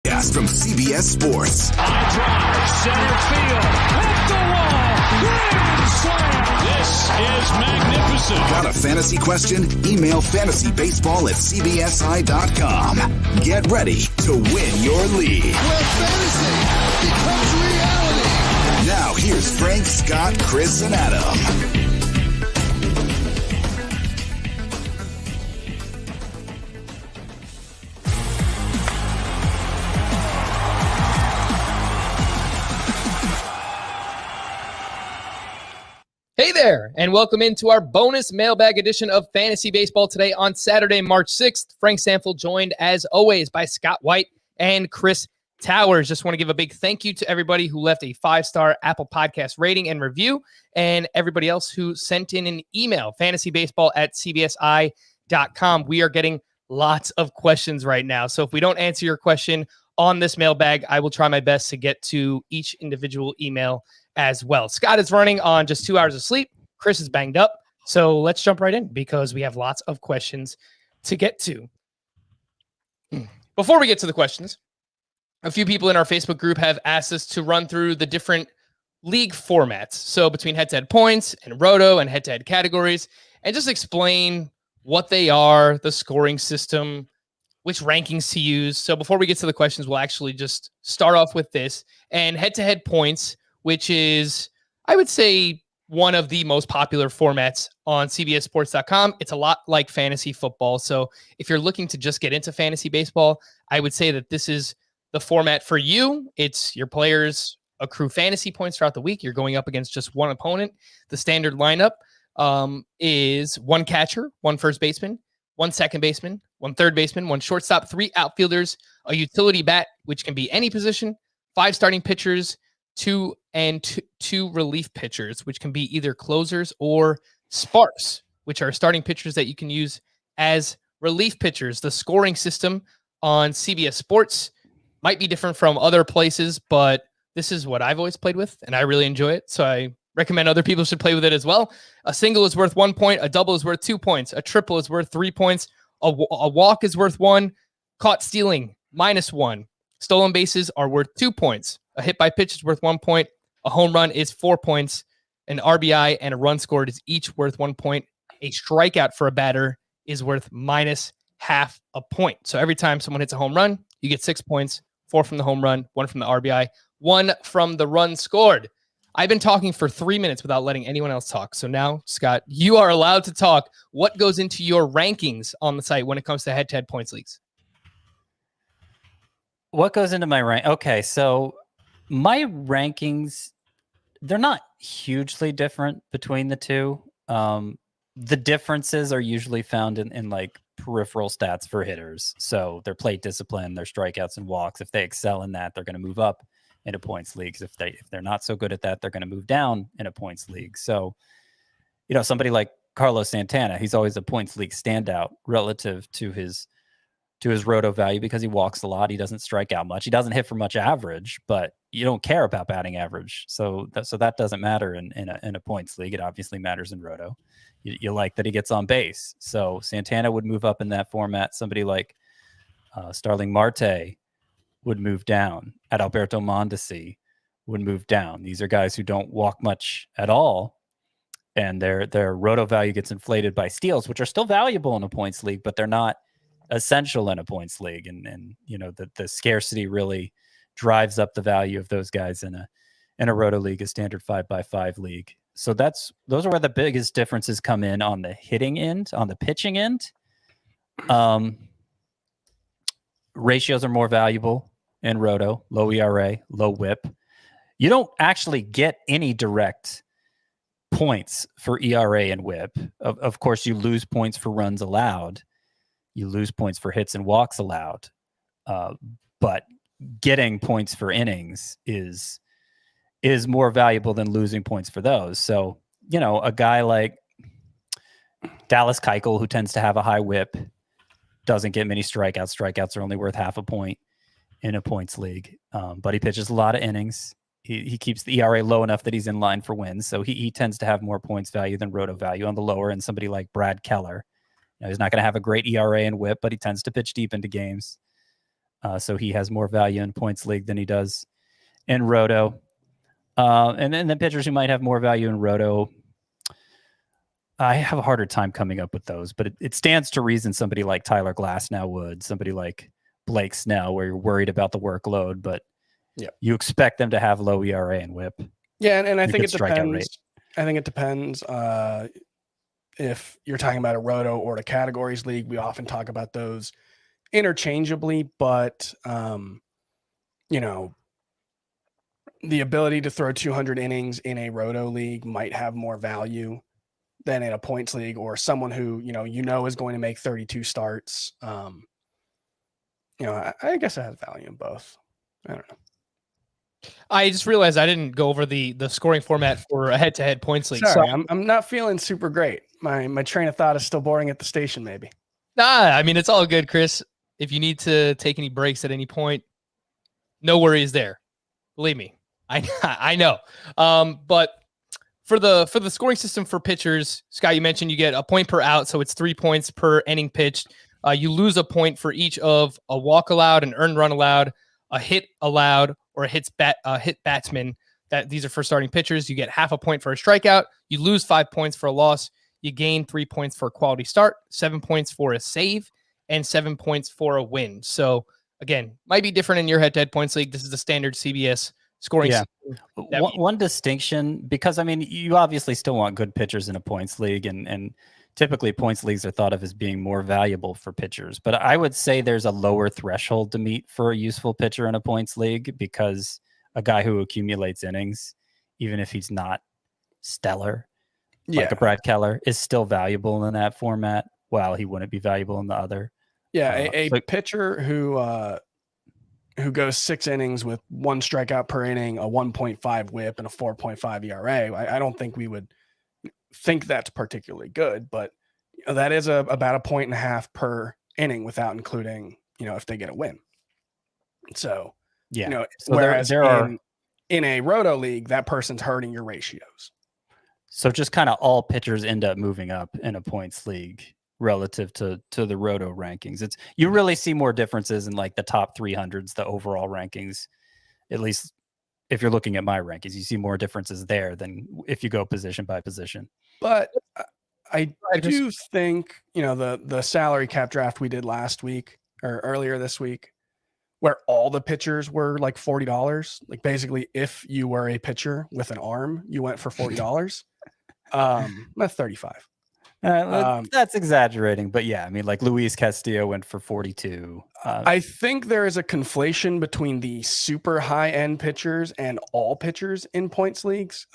podcast from CBS Sports. High drive, center field, hit the wall, grand slam. This is magnificent. Got a fantasy question? Email fantasybaseball@cbsi.com. Get ready to win your league. Where fantasy becomes reality. Now here's Frank, Scott, Chris, and Adam. Hey there, and welcome into our bonus mailbag edition of Fantasy Baseball today on Saturday, March 6th. Frank Sample joined, as always, by Scott White and Chris Towers. Just want to give a big thank you to everybody who left a 5-star Apple Podcast rating and review, and everybody else who sent in an email, fantasybaseball@cbsi.com. We are getting lots of questions right now, so if we don't answer your question on this mailbag, I will try my best to get to each individual email as well. Scott is running on just 2 hours of sleep. Chris is banged up. So let's jump right in because we have lots of questions to get to. Before we get to the questions, a few people in our Facebook group have asked us to run through the different league formats. So between head-to-head points and roto and head-to-head categories, and just explain what they are, the scoring system, which rankings to use. So before we get to the questions, we'll actually just start off with this. And head-to-head points, which is, I would say, one of the most popular formats on CBSSports.com. It's a lot like fantasy football. So if you're looking to just get into fantasy baseball, I would say that this is the format for you. It's your players accrue fantasy points throughout the week. You're going up against just one opponent. The standard lineup is one catcher, one first baseman, one second baseman, one third baseman, one shortstop, 3 outfielders, a utility bat, which can be any position, 5 starting pitchers, two relief pitchers, which can be either closers or sparks, which are starting pitchers that you can use as relief pitchers. The scoring system on CBS Sports might be different from other places, but this is what I've always played with, and I really enjoy it. So I recommend other people should play with it as well. A single is worth 1 point. A double is worth 2 points. A triple is worth 3 points. A walk is worth 1. Caught stealing, -1. Stolen bases are worth 2 points. A hit by pitch is worth 1 point. A home run is 4 points. An RBI and a run scored is each worth 1 point. A strikeout for a batter is worth -0.5 point. So every time someone hits a home run, you get 6 points, 4 from the home run, 1 from the RBI, 1 from the run scored. I've been talking for 3 minutes without letting anyone else talk. So now, Scott, you are allowed to talk. What goes into your rankings on the site when it comes to head-to-head points leagues? What goes into my rank? Okay, so my rankings, they're not hugely different between the two. The differences are usually found in like peripheral stats for hitters. So their plate discipline, their strikeouts and walks. If they excel in that, they're going to move up into points leagues. If they're not so good at that, they're going to move down in a points league. So, you know, somebody like Carlos Santana, he's always a points league standout relative to his roto value because he walks a lot. He doesn't strike out much. He doesn't hit for much average, but you don't care about batting average. So that doesn't matter in a points league. It obviously matters in roto. You like that he gets on base. So Santana would move up in that format. Somebody like Starling Marte would move down. Adalberto Mondesi would move down. These are guys who don't walk much at all. And their roto value gets inflated by steals, which are still valuable in a points league, but they're not essential in a points league. And you know, the scarcity really drives up the value of those guys in a roto league, a standard 5x5 league. So those are where the biggest differences come in on the hitting end. On the pitching end, ratios are more valuable in roto, low ERA, low whip. You don't actually get any direct points for ERA and whip. Of course, you lose points for runs allowed. You lose points for hits and walks allowed. But getting points for innings is more valuable than losing points for those. So, you know, a guy like Dallas Keuchel, who tends to have a high whip, doesn't get many strikeouts. Strikeouts are only worth 0.5 point in a points league. But he pitches a lot of innings. He keeps the ERA low enough that he's in line for wins. So he tends to have more points value than roto value on the lower end. Somebody like Brad Keller. You know, he's not going to have a great ERA and whip, but he tends to pitch deep into games. So he has more value in points league than he does in Roto. And then the pitchers who might have more value in Roto, I have a harder time coming up with those, but it stands to reason somebody like Tyler Glasnow would, somebody like Blake Snell, where you're worried about the workload, but you expect them to have low ERA and WHIP. Yeah, and I think it depends. I think it depends if you're talking about a Roto or a categories league. We often talk about those interchangeably, but the ability to throw 200 innings in a Roto league might have more value than in a points league, or someone who is going to make 32 starts. I guess it has value in both. I don't know. I just realized I didn't go over the scoring format for a head-to-head points league. Sorry, So I'm not feeling super great. My train of thought is still boring at the station, maybe. I mean, it's all good, Chris. If you need to take any breaks at any point, no worries there. Believe me, I know. But for the scoring system for pitchers, Scott, you mentioned you get a point per out, so it's 3 points per inning pitched. You lose a point for each of a walk allowed, an earned run allowed, a hit allowed, or a hit batsman. These are for starting pitchers. You get half a point for a strikeout. You lose 5 points for a loss. You gain 3 points for a quality start, 7 points for a save, and 7 points for a win. So again, might be different in your head-to-head points league. This is the standard CBS scoring system. One distinction, because I mean, you obviously still want good pitchers in a points league, and typically points leagues are thought of as being more valuable for pitchers. But I would say there's a lower threshold to meet for a useful pitcher in a points league, because a guy who accumulates innings, even if he's not stellar, like a Brad Keller, is still valuable in that format, while he wouldn't be valuable in the other. A pitcher who goes 6 innings with 1 strikeout per inning, a 1.5 WHIP, and a 4.5 ERA. I don't think we would think that's particularly good, but that is about 1.5 per inning without including, if they get a win. So, so whereas in a Roto league, that person's hurting your ratios. So just kind of all pitchers end up moving up in a points league relative to the Roto rankings. You really see more differences in like the top 300s, the overall rankings, at least if you're looking at my rankings, you see more differences there than if you go position by position. But I do think, the salary cap draft we did last week or earlier this week, where all the pitchers were like $40, like basically if you were a pitcher with an arm, you went for $40. That's 35. That's exaggerating, but yeah, I mean, like Luis Castillo went for 42. I think there is a conflation between the super high end pitchers and all pitchers in points leagues,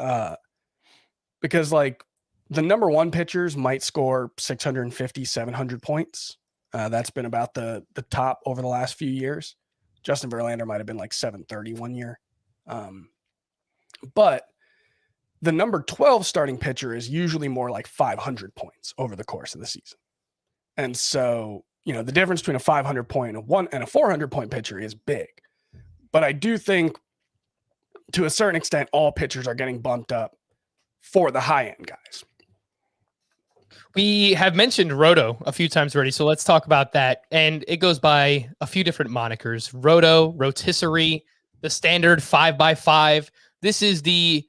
because like the number one pitchers might score 650, 700 points. That's been about the top over the last few years. Justin Verlander might have been like 730 one year. But the number 12 starting pitcher is usually more like 500 points over the course of the season. And so, the difference between a 500 point and a 400 point pitcher is big. But I do think to a certain extent, all pitchers are getting bumped up for the high end guys. We have mentioned Roto a few times already, so let's talk about that. And it goes by a few different monikers: Roto, Rotisserie, the standard 5x5. This is the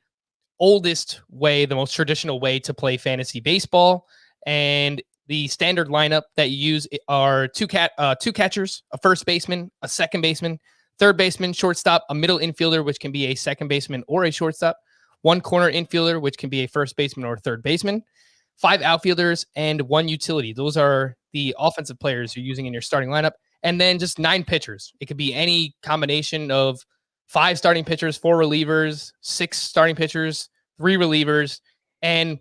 oldest way, the most traditional way to play fantasy baseball. And the standard lineup that you use are two catchers, a first baseman, a second baseman, third baseman, shortstop, a middle infielder, which can be a second baseman or a shortstop, one corner infielder, which can be a first baseman or third baseman, 5 outfielders, and 1 utility. Those are the offensive players you're using in your starting lineup. And then just 9 pitchers. It could be any combination of 5 starting pitchers, 4 relievers, 6 starting pitchers, 3 relievers. And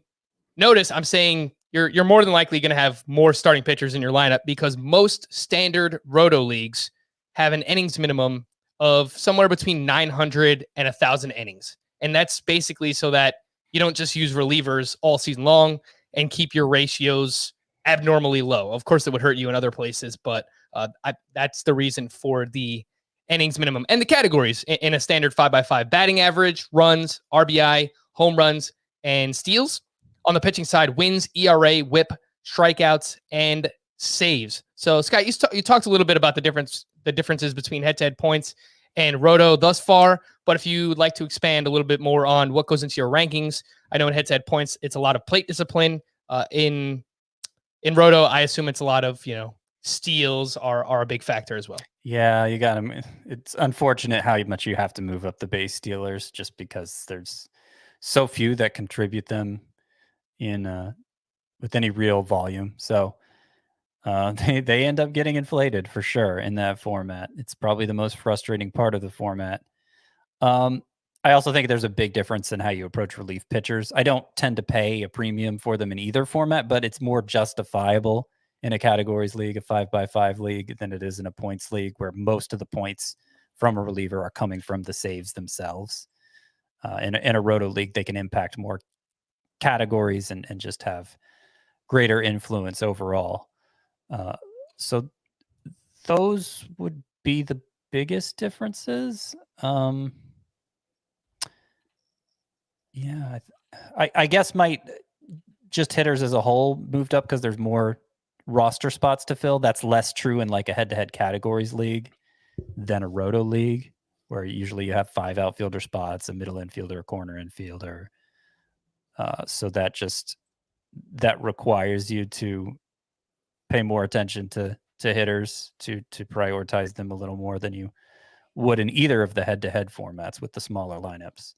notice I'm saying you're more than likely going to have more starting pitchers in your lineup, because most standard Roto leagues have an innings minimum of somewhere between 900 and 1,000 innings. And that's basically so that you don't just use relievers all season long and keep your ratios abnormally low. Of course, it would hurt you in other places, but that's the reason for the innings minimum. And the categories in a standard 5x5: batting average, runs, RBI, home runs, and steals. On the pitching side, wins, ERA, WHIP, strikeouts, and saves. So, Scott, you talked a little bit about the difference the differences between head-to-head points and Roto thus far. But if you'd like to expand a little bit more on what goes into your rankings, I know in head-to-head points, it's a lot of plate discipline. In Roto, I assume it's a lot of, steals are a big factor as well. Yeah, you got to. It's unfortunate how much you have to move up the base stealers just because there's so few that contribute them in with any real volume. So they end up getting inflated for sure in that format. It's probably the most frustrating part of the format. I also think there's a big difference in how you approach relief pitchers. I don't tend to pay a premium for them in either format, but it's more justifiable in a categories league, a 5x5 league, than it is in a points league where most of the points from a reliever are coming from the saves themselves. In a Roto league, they can impact more categories and just have greater influence overall. So those would be the biggest differences. Yeah, I guess might just hitters as a whole moved up because there's more roster spots to fill. That's less true in like a head-to-head categories league than a Roto league, where usually you have 5 outfielder spots, a middle infielder, a corner infielder. So that requires you to pay more attention to hitters, to prioritize them a little more than you would in either of the head-to-head formats with the smaller lineups.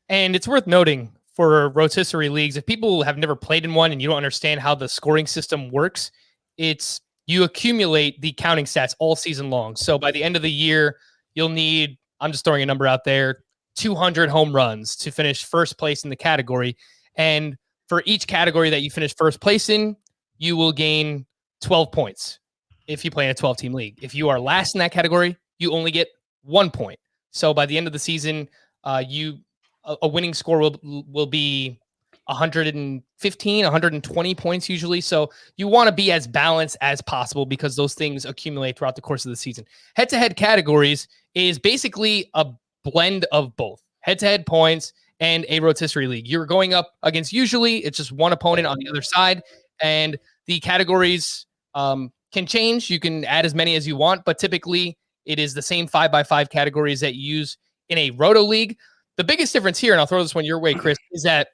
And it's worth noting for rotisserie leagues, if people have never played in one and you don't understand how the scoring system works, it's you accumulate the counting stats all season long. So by the end of the year, you'll need, I'm just throwing a number out there, 200 home runs to finish first place in the category. And for each category that you finish first place in, you will gain 12 points if you play in a 12-team league. If you are last in that category, you only get 1 point. So by the end of the season, a winning score will be 115, 120 points usually. So you want to be as balanced as possible because those things accumulate throughout the course of the season. Head-to-head categories is basically a blend of both head-to-head points and a rotisserie league. You're going up against, usually it's just one opponent on the other side, and the categories can change. You can add as many as you want, but typically it is the same 5x5 categories that you use in a Roto league. The biggest difference here, and I'll throw this one your way, Chris, is that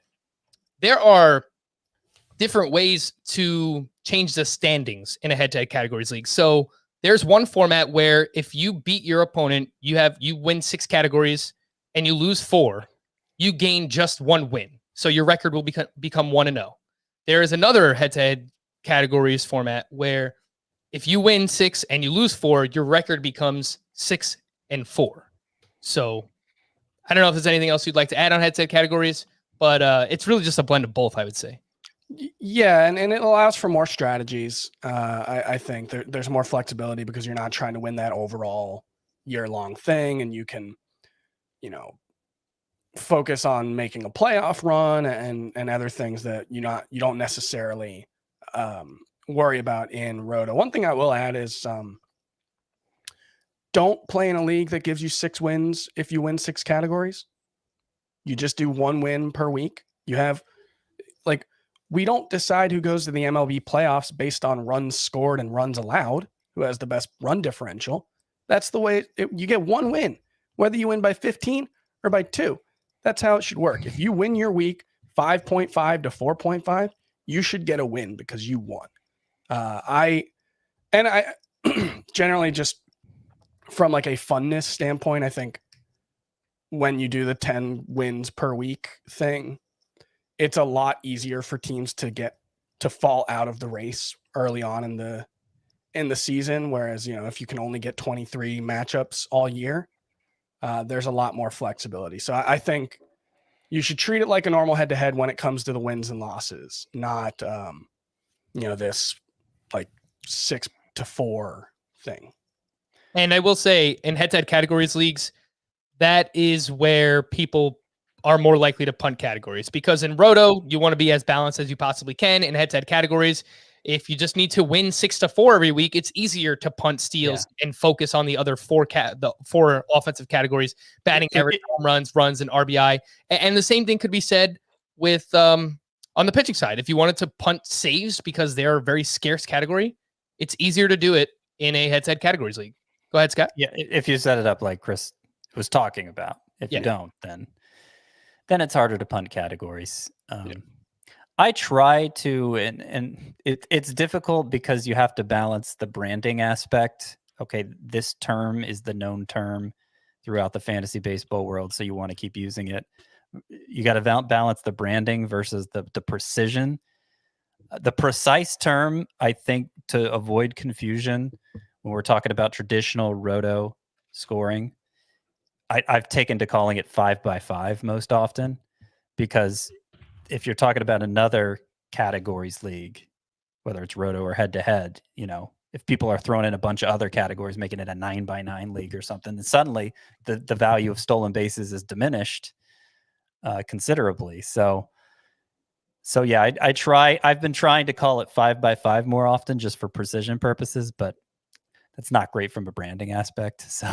there are different ways to change the standings in a head-to-head categories league. So there's one format where if you beat your opponent, you win 6 categories and you lose 4, you gain just 1 win. So your record will become 1-0. There is another head-to-head categories format where if you win 6 and you lose 4, your record becomes 6-4. So I don't know if there's anything else you'd like to add on head-to-head categories, but it's really just a blend of both, I would say. Yeah, and it allows for more strategies. I think there's more flexibility because you're not trying to win that overall year-long thing, and you can, focus on making a playoff run and other things that you don't necessarily worry about in Roto. One thing I will add is don't play in a league that gives you 6 wins if you win 6 categories. You just do 1 win per week. You have, we don't decide who goes to the MLB playoffs based on runs scored and runs allowed, who has the best run differential. That's the way you get 1 win, whether you win by 15 or by 2. That's how it should work. If you win your week 5.5 to 4.5, you should get a win because you won. I generally just from a funness standpoint, I think when you do the 10 wins per week thing, it's a lot easier for teams to fall out of the race early on in the season. Whereas, if you can only get 23 matchups all year, there's a lot more flexibility. So I think you should treat it like a normal head-to-head when it comes to the wins and losses, not, this 6-4 thing. And I will say in head-to-head categories leagues, that is where people are more likely to punt categories, because in Roto, you want to be as balanced as you possibly can. In head-to-head categories, if you just need to win 6-4 every week, it's easier to punt steals and focus on the other 4 offensive categories: batting average, home runs, and RBI. And the same thing could be said with on the pitching side. If you wanted to punt saves because they're a very scarce category, it's easier to do it in a head-to-head categories league. Go ahead, Scott. Yeah, if you set it up like Chris was talking about. If Yeah. you don't, then it's harder to punt categories. I try to, and it's difficult because you have to balance the branding aspect. Okay, this term is the known term throughout the fantasy baseball world, so you want to keep using it. You got to balance the branding versus the precision. The precise term, I think, to avoid confusion when we're talking about traditional roto scoring, I've taken to calling it 5x5 most often, because if you're talking about another categories league, whether it's roto or head to head, if people are throwing in a bunch of other categories, making it a 9x9 league or something, then suddenly the value of stolen bases is diminished considerably. So yeah, I've been trying to call it 5x5 more often just for precision purposes, but that's not great from a branding aspect. So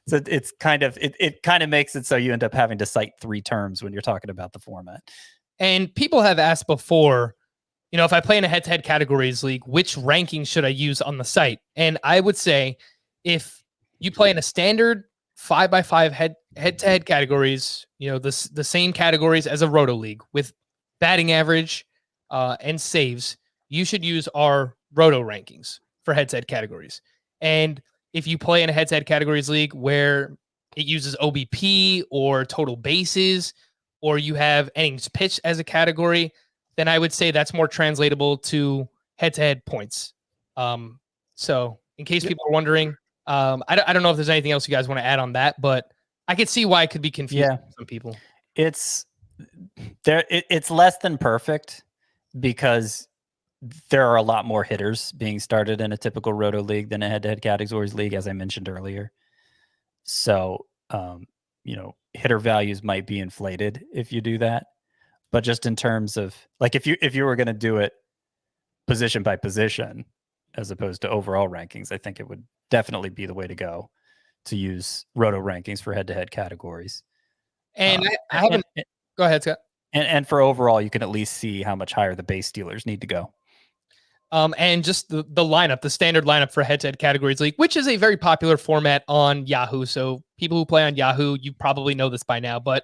it's kind of makes it so you end up having to cite 3 terms when you're talking about the format. And people have asked before, if I play in a head-to-head categories league, which ranking should I use on the site? And I would say if you play in a standard 5x5 head-to-head categories, the same categories as a roto league with batting average and saves, you should use our roto rankings for head-to-head categories. And if you play in a head-to-head categories league where it uses OBP or total bases, or you have innings pitched as a category, then I would say that's more translatable to head-to-head points. So in case people are wondering, I don't know if there's anything else you guys want to add on that, but I could see why it could be confusing for some people. It's less than perfect because there are a lot more hitters being started in a typical roto league than a head-to-head categories league, as I mentioned earlier. So, hitter values might be inflated if you do that. But just in terms of like, if you were going to do it position by position as opposed to overall rankings, I think it would definitely be the way to go to use roto rankings for head-to-head categories. And I haven't. Go ahead, Scott. And for overall, you can at least see how much higher the base stealers need to go. And just the lineup, the standard lineup for head-to-head categories league, which is a very popular format on Yahoo. So people who play on Yahoo, you probably know this by now. But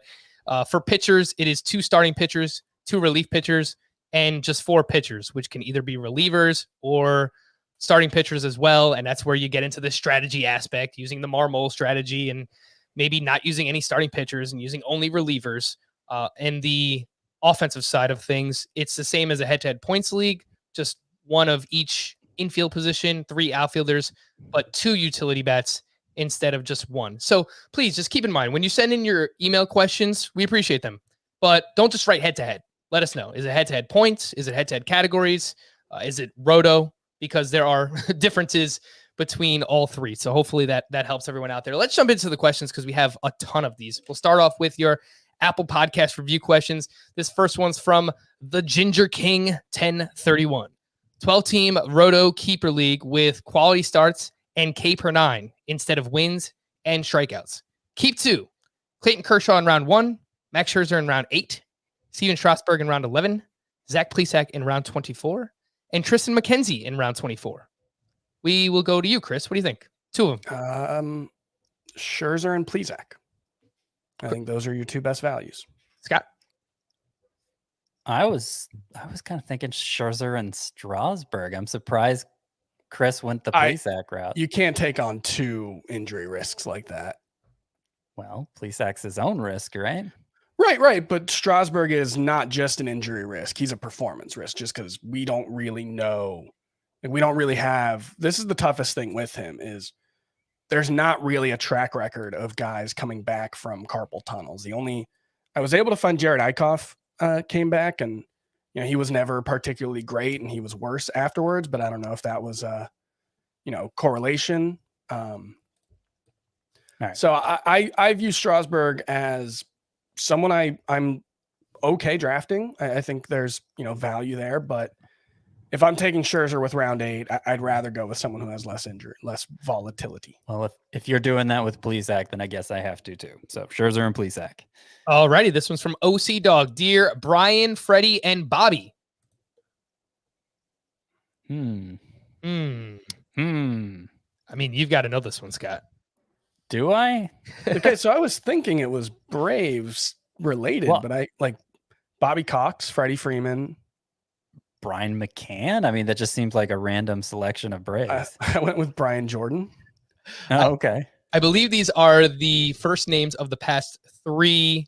for pitchers, it is 2 starting pitchers, 2 relief pitchers, and just 4 pitchers, which can either be relievers or starting pitchers as well. And that's where you get into the strategy aspect, using the Marmol strategy and maybe not using any starting pitchers and using only relievers. And the offensive side of things, it's the same as a head-to-head points league, just 1 of each infield position, 3 outfielders, but 2 utility bats instead of just 1. So please just keep in mind, when you send in your email questions, we appreciate them, but don't just write head-to-head. Let us know. Is it head-to-head points? Is it head-to-head categories? Is it roto? Because there are differences between all 3. So hopefully that helps everyone out there. Let's jump into the questions because we have a ton of these. We'll start off with your Apple Podcast review questions. This first one's from the Ginger King 1031. 12-team roto keeper league with quality starts and K per 9 instead of wins and strikeouts. Keep 2. Clayton Kershaw in round 1, Max Scherzer in round 8, Steven Strasburg in round 11, Zach Plesac in round 24, and Tristan McKenzie in round 24. We will go to you, Chris. What do you think? 2 of them. Scherzer and Plesac. I think those are your 2 best values. Scott? I was kind of thinking Scherzer and Strasburg. I'm surprised Chris went the Plesac route. You can't take on 2 injury risks like that. Well, Plesac's his own risk, right? Right. But Strasburg is not just an injury risk. He's a performance risk just because we don't really know. Like, we don't really have. This is the toughest thing with him is there's not really a track record of guys coming back from carpal tunnels. I was able to find Jared Eichhoff came back, and he was never particularly great, and he was worse afterwards. But I don't know if that was correlation. Right. So I view Strasburg as someone I'm okay drafting. I think there's value there, but if I'm taking Scherzer with round 8, I'd rather go with someone who has less injury, less volatility. Well, if you're doing that with Plesac, then I guess I have to too. So Scherzer and Plesac. Alrighty, this one's from OC Dog. Dear Brian, Freddie, and Bobby. I mean, you've got to know this one, Scott. Do I? Okay, so I was thinking it was Braves related, Well- but I like Bobby Cox, Freddie Freeman. Brian McCann? I mean, that just seems like a random selection of Braves. I went with Brian Jordan. Oh, okay. I believe these are the first names of the past 3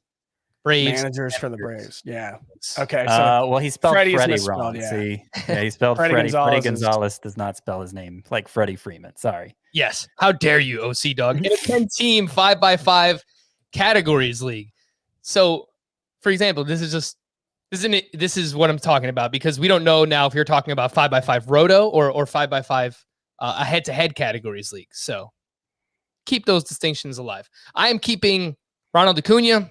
Braves Managers for the Braves. Yeah. Okay. So Well, he spelled Freddie's Freddie misspelled, wrong. yeah. See, yeah, he spelled Freddie Freddie. Freddie Gonzalez is- Gonzalez does not spell his name like Freddie Freeman. Sorry. Yes. How dare you, OC Dog? In a 10-team 5x5 categories league. So, for example, this is what I'm talking about, because we don't know now if you're talking about 5x5 roto or 5x5 a head-to-head categories league. So keep those distinctions alive. I am keeping Ronald Acuna,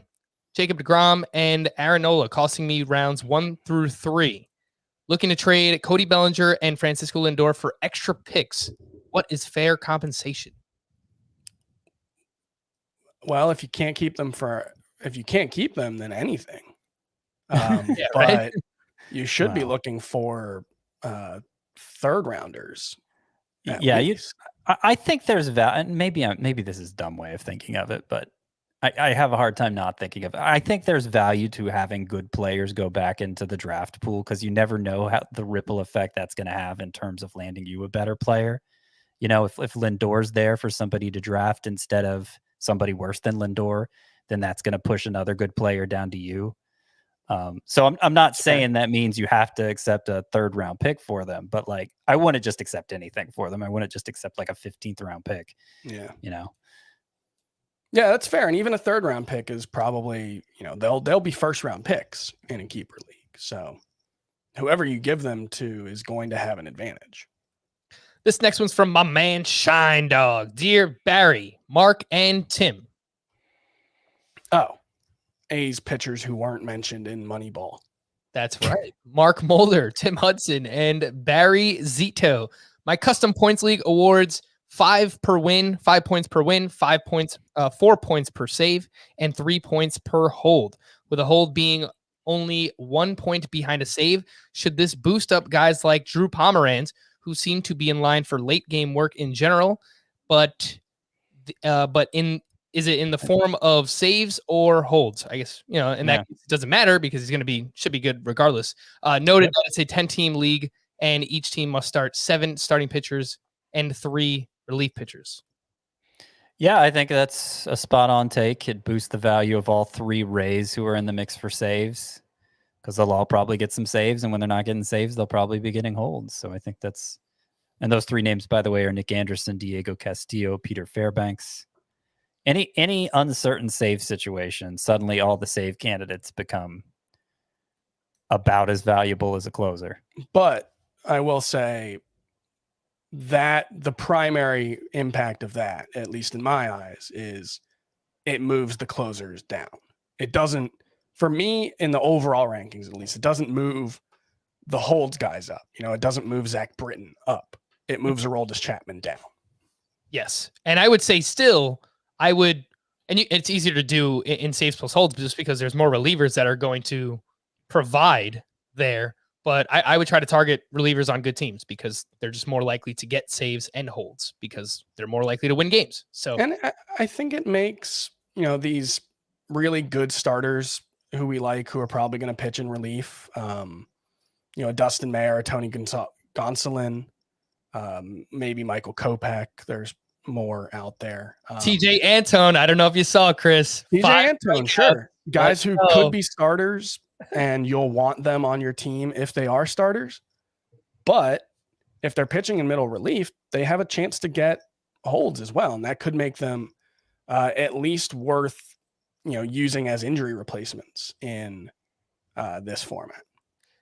Jacob deGrom, and Aaron Nola, costing me rounds 1 through 3. Looking to trade Cody Bellinger and Francisco Lindor for extra picks. What is fair compensation? Well, if you can't keep them, then anything. Yeah, But right? you should be Wow. looking for third rounders. at Yeah, least. I think there's and maybe this is a dumb way of thinking of it, but I have a hard time not thinking of it. I think there's value to having good players go back into the draft pool, because you never know how the ripple effect that's going to have in terms of landing you a better player. You know, if Lindor's there for somebody to draft instead of somebody worse than Lindor, then that's going to push another good player down to you. So I'm not saying that means you have to accept a 3rd round pick for them, but like, I wouldn't just accept anything for them. I wouldn't just accept like a 15th round pick, Yeah. you know? Yeah, that's fair. And even a 3rd round pick is probably, they'll be 1st round picks in a keeper league. So whoever you give them to is going to have an advantage. This next one's from my man Shine Dog. Dear Barry, Mark, and Tim. Oh, A's pitchers who weren't mentioned in Moneyball. That's right. Mark Mulder, Tim Hudson, and Barry Zito. My custom points league awards 5 per win, 5 points per win, 5 points, 4 points per save, and 3 points per hold, with a hold being only 1 point behind a save. Should this boost up guys like Drew Pomeranz, who seem to be in line for late game work in general, but is it in the form of saves or holds? I guess, in that case, it doesn't matter, because he's should be good regardless. Noted that it's a 10-team league, and each team must start 7 starting pitchers and 3 relief pitchers. Yeah, I think that's a spot on take. It boosts the value of all 3 Rays who are in the mix for saves, because they'll all probably get some saves, and when they're not getting saves, they'll probably be getting holds. So I think and those 3 names, by the way, are Nick Anderson, Diego Castillo, Peter Fairbanks. Any uncertain save situation, suddenly all the save candidates become about as valuable as a closer. But I will say that the primary impact of that, at least in my eyes, is it moves the closers down. It doesn't, for me, in the overall rankings at least, it doesn't move the holds guys up. It doesn't move Zach Britton up. It moves Aroldis Chapman down. Yes. And I would say still, it's easier to do in saves plus holds just because there's more relievers that are going to provide there. But I would try to target relievers on good teams, because they're just more likely to get saves and holds, because they're more likely to win games. So, And I think it makes, these really good starters who we like, who are probably going to pitch in relief, a Dustin Mayer, a Tony Gonsolin, maybe Michael Kopech. There's more out there. TJ Antone, I don't know if you saw, Chris. TJ 5 Antone, sure. Guys who could be starters, and you'll want them on your team if they are starters. But if they're pitching in middle relief, they have a chance to get holds as well. And that could make them at least worth, using as injury replacements in this format.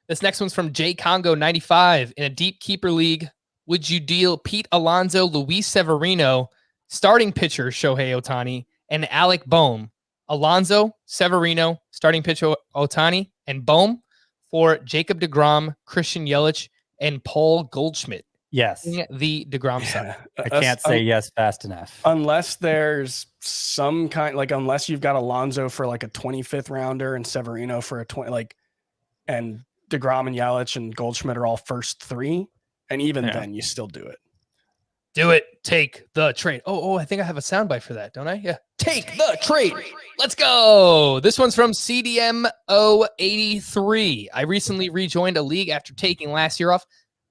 This next one's from J Congo 95. In a deep keeper league, would you deal Pete Alonso, Luis Severino, starting pitcher Shohei Ohtani, and Alec Boehm? Alonso, Severino, starting pitcher Ohtani, and Boehm for Jacob deGrom, Christian Yelich, and Paul Goldschmidt. Yes. The deGrom side. I can't say yes fast enough. Unless there's some kind, unless you've got Alonso for like a 25th rounder and Severino for a 20, and deGrom and Yelich and Goldschmidt are all first 3. And even then you still do it. Do it. Take the trade. Oh, I think I have a soundbite for that, don't I? Yeah. Take the trade. Let's go. This one's from CDMO83. I recently rejoined a league after taking last year off.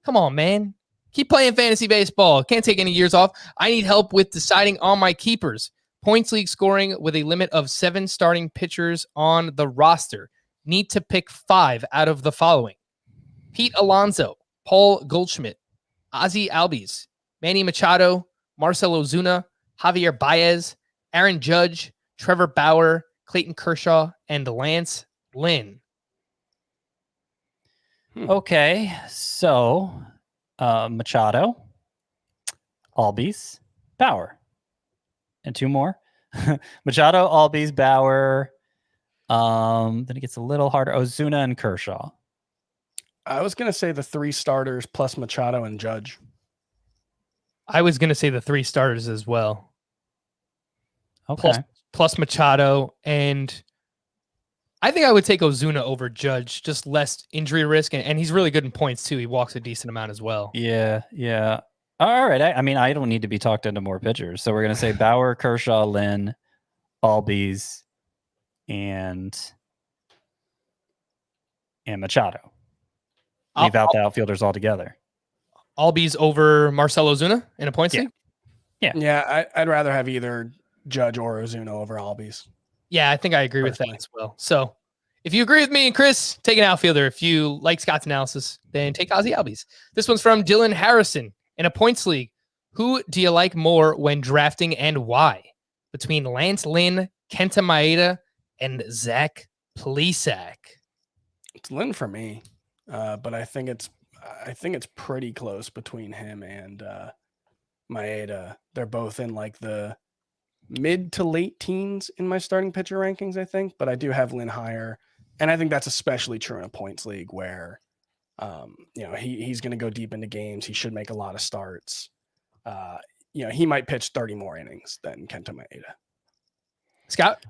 Come on, man. Keep playing fantasy baseball. Can't take any years off. I need help with deciding on my keepers. Points league scoring with a limit of 7 starting pitchers on the roster. Need to pick 5 out of the following: Pete Alonso, Paul Goldschmidt, Ozzy Albies, Manny Machado, Marcell Ozuna, Javier Baez, Aaron Judge, Trevor Bauer, Clayton Kershaw, and Lance Lynn. Okay, so Machado, Albies, Bauer, and 2 more. Machado, Albies, Bauer. Then it gets a little harder. Ozuna and Kershaw. I was going to say the 3 starters plus Machado and Judge. I was going to say the 3 starters as well. Okay. Plus Machado, and I think I would take Ozuna over Judge, just less injury risk, and he's really good in points too. He walks a decent amount as well. Yeah. All right. I mean, I don't need to be talked into more pitchers. So we're going to say Bauer, Kershaw, Lynn, Albies, and Machado. Leave out the outfielders altogether. Albies over Marcell Ozuna in a points league? Yeah, I'd rather have either Judge or Ozuna over Albies. Yeah, I think I agree with that as well. So if you agree with me and Chris, take an outfielder. If you like Scott's analysis, then take Ozzy Albies. This one's from Dylan Harrison. In a points league, who do you like more when drafting and why? Between Lance Lynn, Kenta Maeda, and Zach Plesac. It's Lynn for me, but I think it's pretty close between him and Maeda. They're both in like the mid to late teens in my starting pitcher rankings, I think, but I do have Lynn higher. And I think that's especially true in a points league where, he's going to go deep into games. He should make a lot of starts. He might pitch 30 more innings than Kenta Maeda. Scott?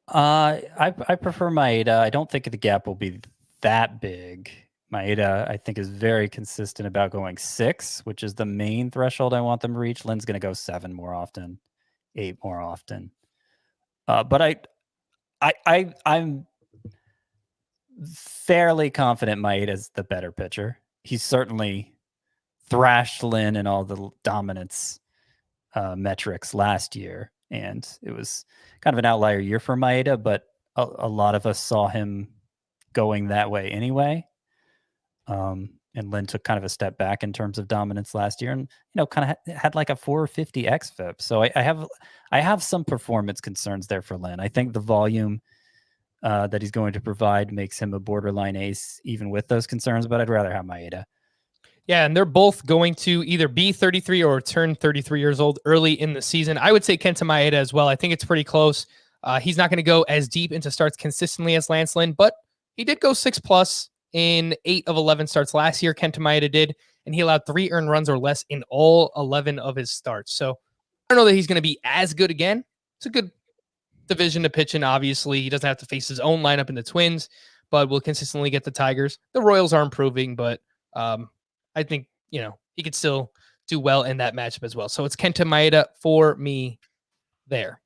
I prefer Maeda. I don't think the gap will be that big. Maeda, I think, is very consistent about going 6, which is the main threshold I want them to reach. Lynn's going to go 7 more often, 8 more often. But I'm fairly confident Maeda's the better pitcher. He's certainly thrashed Lynn in all the dominance metrics last year, and it was kind of an outlier year for Maeda, but a lot of us saw him going that way anyway. And Lynn took kind of a step back in terms of dominance last year, and kind of had like a 450 xFIP. So I have some performance concerns there for Lynn. I think the volume that he's going to provide makes him a borderline ace, even with those concerns. But I'd rather have Maeda. Yeah, and they're both going to either be 33 or turn 33 years old early in the season. I would say Kenta Maeda as well. I think it's pretty close. He's not going to go as deep into starts consistently as Lance Lynn, but he did go 6+ in 8 of 11 starts last year. Kenta Maeda did, and he allowed 3 earned runs or less in all 11 of his starts. So I don't know that he's going to be as good again. It's a good division to pitch in, obviously. He doesn't have to face his own lineup in the Twins, but will consistently get the Tigers. The Royals are improving, but I think, he could still do well in that matchup as well. So it's Kenta Maeda for me there.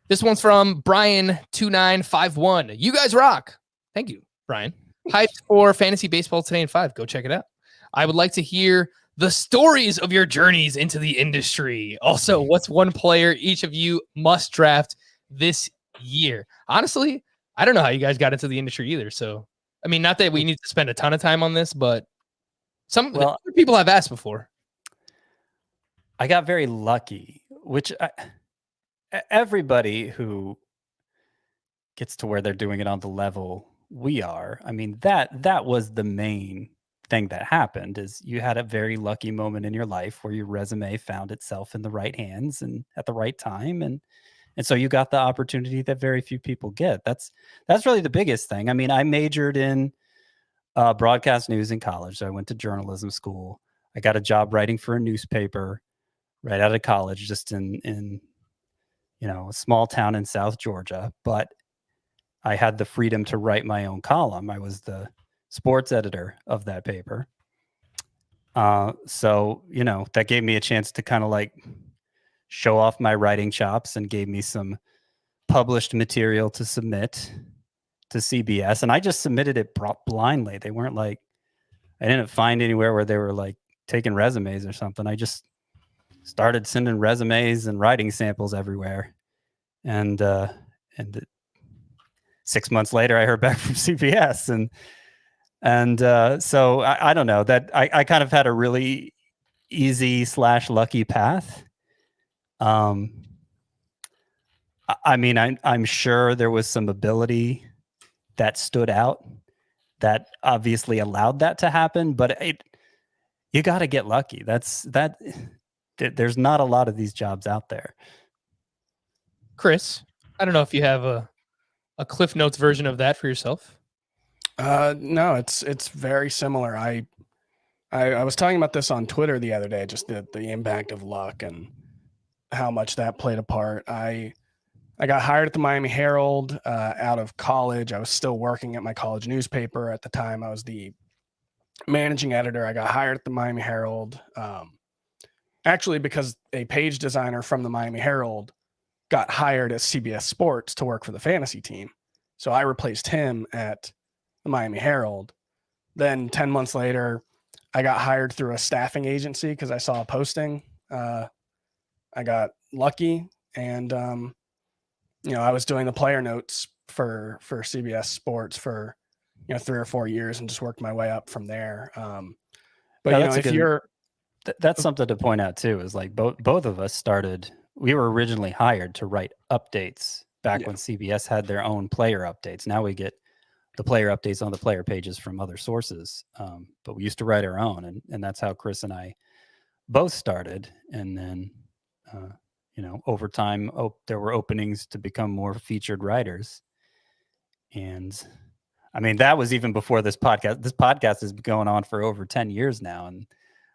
This one's from Brian2951. You guys rock. Thank you, Brian. Hyped for fantasy baseball today in 5. Go check it out. I would like to hear the stories of your journeys into the industry. Also, what's one player each of you must draft this year? Honestly, I don't know how you guys got into the industry either. So, I mean, not that we need to spend a ton of time on this, but other people have asked before. I got very lucky, which everybody who gets to where they're doing it on the level we are, I mean, that was the main thing that happened, is you had a very lucky moment in your life where your resume found itself in the right hands and at the right time, and so you got the opportunity that very few people get. That's really the biggest thing. I mean, I majored in broadcast news in college, so I went to journalism school. I got a job writing for a newspaper right out of college, just in a small town in South Georgia, but I had the freedom to write my own column. I was the sports editor of that paper. So, that gave me a chance to kind of like show off my writing chops and gave me some published material to submit to CBS. And I just submitted it blindly. They weren't like, I didn't find anywhere where they were like taking resumes or something. I just started sending resumes and writing samples everywhere. And 6 months later, I heard back from CBS. So I don't know, that I kind of had a really easy / lucky path. I mean, I'm sure there was some ability that stood out that obviously allowed that to happen, but you got to get lucky. There's not a lot of these jobs out there. Chris, I don't know if you have a Cliff Notes version of that for yourself. No, it's very similar. I was talking about this on Twitter the other day, just the impact of luck and how much that played a part. I got hired at the Miami Herald out of college. I was still working at my college newspaper at the time. I was the managing editor. I got hired at the Miami Herald, actually because a page designer from the Miami Herald got hired at CBS Sports to work for the fantasy team. So I replaced him at the Miami Herald. Then 10 months later, I got hired through a staffing agency because I saw a posting. I got lucky, and I was doing the player notes for CBS Sports for 3 or 4 years and just worked my way up from there. That's something to point out too, is like both of us started. We were originally hired to write updates back when CBS had their own player updates. Now we get the player updates on the player pages from other sources. But we used to write our own, and that's how Chris and I both started. And then, over time, there were openings to become more featured writers. And I mean, that was even before this podcast. This podcast has been going on for over 10 years now. And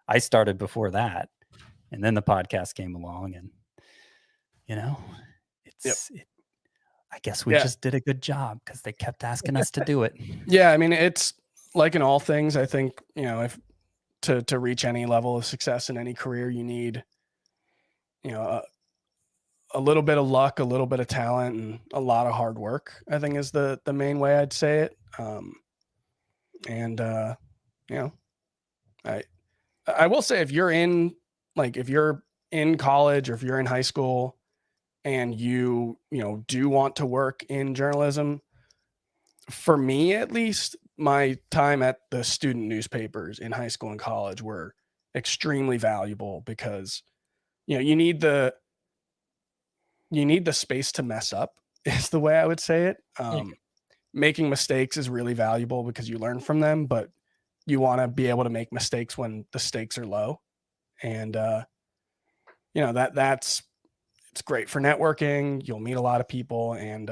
I started before that. And then the podcast came along, and I guess we just did a good job because they kept asking us to do it. Yeah, I mean, it's like in all things. I think if to reach any level of success in any career, you need a little bit of luck, a little bit of talent, and a lot of hard work. I think is the main way I'd say it. I will say if you're in college or if you're in high school and you do want to work in journalism, for me at least, my time at the student newspapers in high school and college were extremely valuable because you need the space to mess up is the way I would say it. Making mistakes is really valuable because you learn from them, but you want to be able to make mistakes when the stakes are low. And it's great for networking. You'll meet a lot of people, and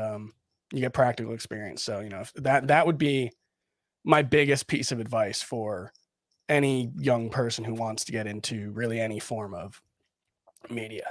you get practical experience. So, if that would be my biggest piece of advice for any young person who wants to get into really any form of media.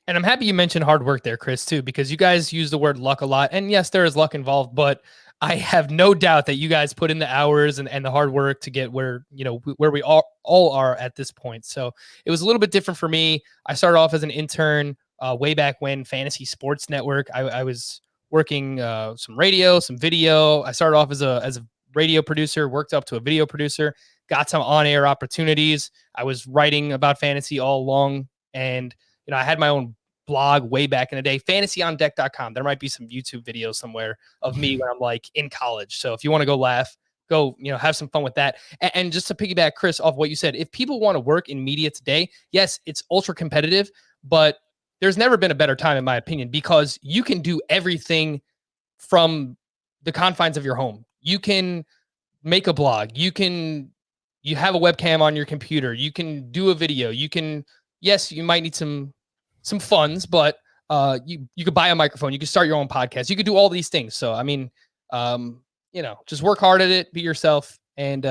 And I'm happy you mentioned hard work there, Chris, too, because you guys use the word luck a lot. And yes, there is luck involved, but I have no doubt that you guys put in the hours and the hard work to get where we all are at this point. So it was a little bit different for me. I started off as an intern way back when, Fantasy Sports Network. I was working some radio, some video. I started off as a radio producer, worked up to a video producer, got some on-air opportunities. I was writing about fantasy all along, and I had my own blog way back in the day, fantasyondeck.com. There might be some YouTube videos somewhere of me when I'm like in college. So if you want to go laugh, go, have some fun with that. And just to piggyback, Chris, off what you said, if people want to work in media today, yes, it's ultra competitive, but there's never been a better time, in my opinion, because you can do everything from the confines of your home. You can make a blog. You have a webcam on your computer. You can do a video. Yes, you might need some funds, but you could buy a microphone. You could start your own podcast. You could do all these things. So, I mean, just work hard at it, be yourself, and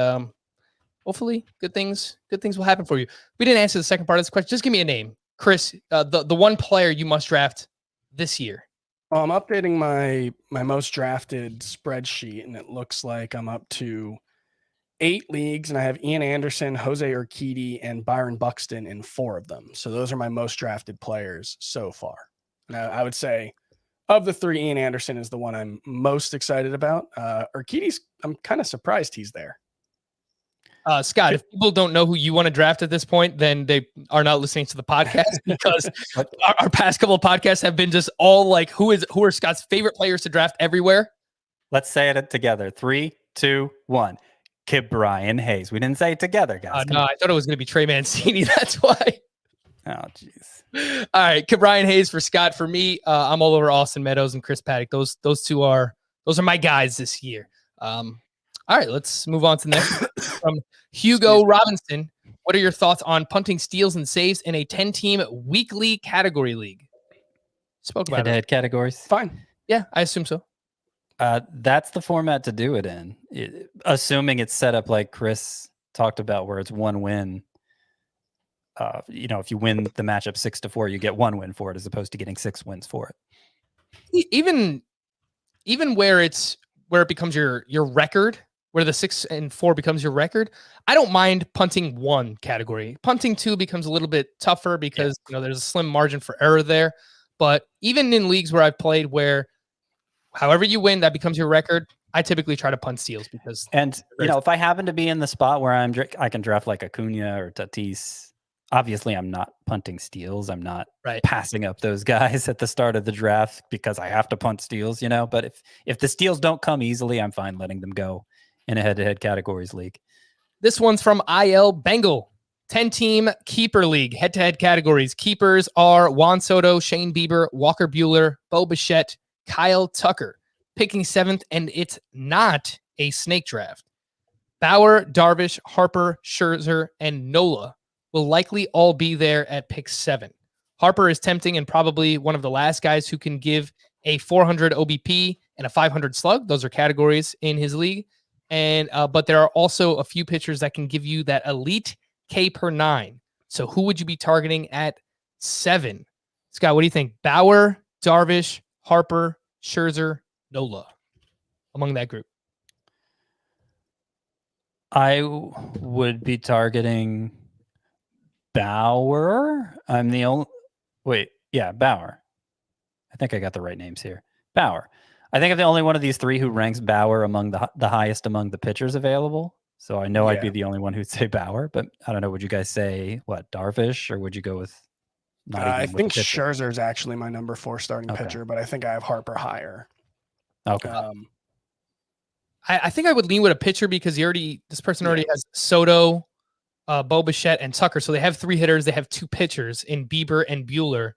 hopefully good things will happen for you. We didn't answer the second part of this question. Just give me a name. Chris, the one player you must draft this year. Well, I'm updating my most drafted spreadsheet, and it looks like I'm up to 8 leagues, and I have Ian Anderson, Jose Urquidy, and Byron Buxton in 4 of them. So those are my most drafted players so far. And I would say of the 3, Ian Anderson is the one I'm most excited about. Urquidy's, I'm kind of surprised he's there. Scott, if people don't know who you want to draft at this point, then they are not listening to the podcast because our past couple of podcasts have been just all like, who are Scott's favorite players to draft everywhere? Let's say it together. 3, 2, 1. Brian Hayes. We didn't say it together, guys. No, I thought it was going to be Trey Mancini. That's why. Oh, jeez. All right, Brian Hayes for Scott. For me, I'm all over Austin Meadows and Chris Paddock. Those two are my guys this year. All right, let's move on to the next from Hugo Robinson. What are your thoughts on punting steals and saves in a 10-team weekly category league? Spoke about Head-to-head categories. Fine. Yeah, I assume so. That's the format to do it in, assuming it's set up like Chris talked about, where it's 1 win. If you win the matchup 6-4, you get 1 win for it, as opposed to getting 6 wins for it. Even where it becomes your record, where the 6-4 becomes your record, I don't mind punting 1 category. Punting 2 becomes a little bit tougher because there's a slim margin for error there. But even in leagues where I've played, where however you win, that becomes your record, I typically try to punt steals because. And if I happen to be in the spot where I can draft like Acuna or Tatis, obviously I'm not punting steals. I'm not passing up those guys at the start of the draft because I have to punt steals. But if the steals don't come easily, I'm fine letting them go in a head-to-head categories league. This one's from IL Bengal. 10-team keeper league, head-to-head categories. Keepers are Juan Soto, Shane Bieber, Walker Buehler, Bo Bichette, Kyle Tucker. Picking 7th, and it's not a snake draft. Bauer, Darvish, Harper, Scherzer, and Nola will likely all be there at pick 7. Harper is tempting and probably one of the last guys who can give a 400 OBP and a 500 slug. Those are categories in his league. And but there are also a few pitchers that can give you that elite K per 9. So who would you be targeting at 7? Scott, what do you think? Bauer, Darvish, Harper, Scherzer, Nola among that group? I would be targeting Bauer. I'm the only. Bauer. I think I got the right names here. Bauer. I think I'm the only one of these 3 who ranks Bauer among the highest among the pitchers available. So I know I'd be the only one who'd say Bauer, but I don't know. Would you guys say Darvish, or would you go with? I think Scherzer is actually my number 4 starting pitcher, but I think I have Harper higher. Okay. I think I would lean with a pitcher because this person already has Soto, Bo Bichette, and Tucker. So they have 3 hitters. They have 2 pitchers in Bieber and Buehler.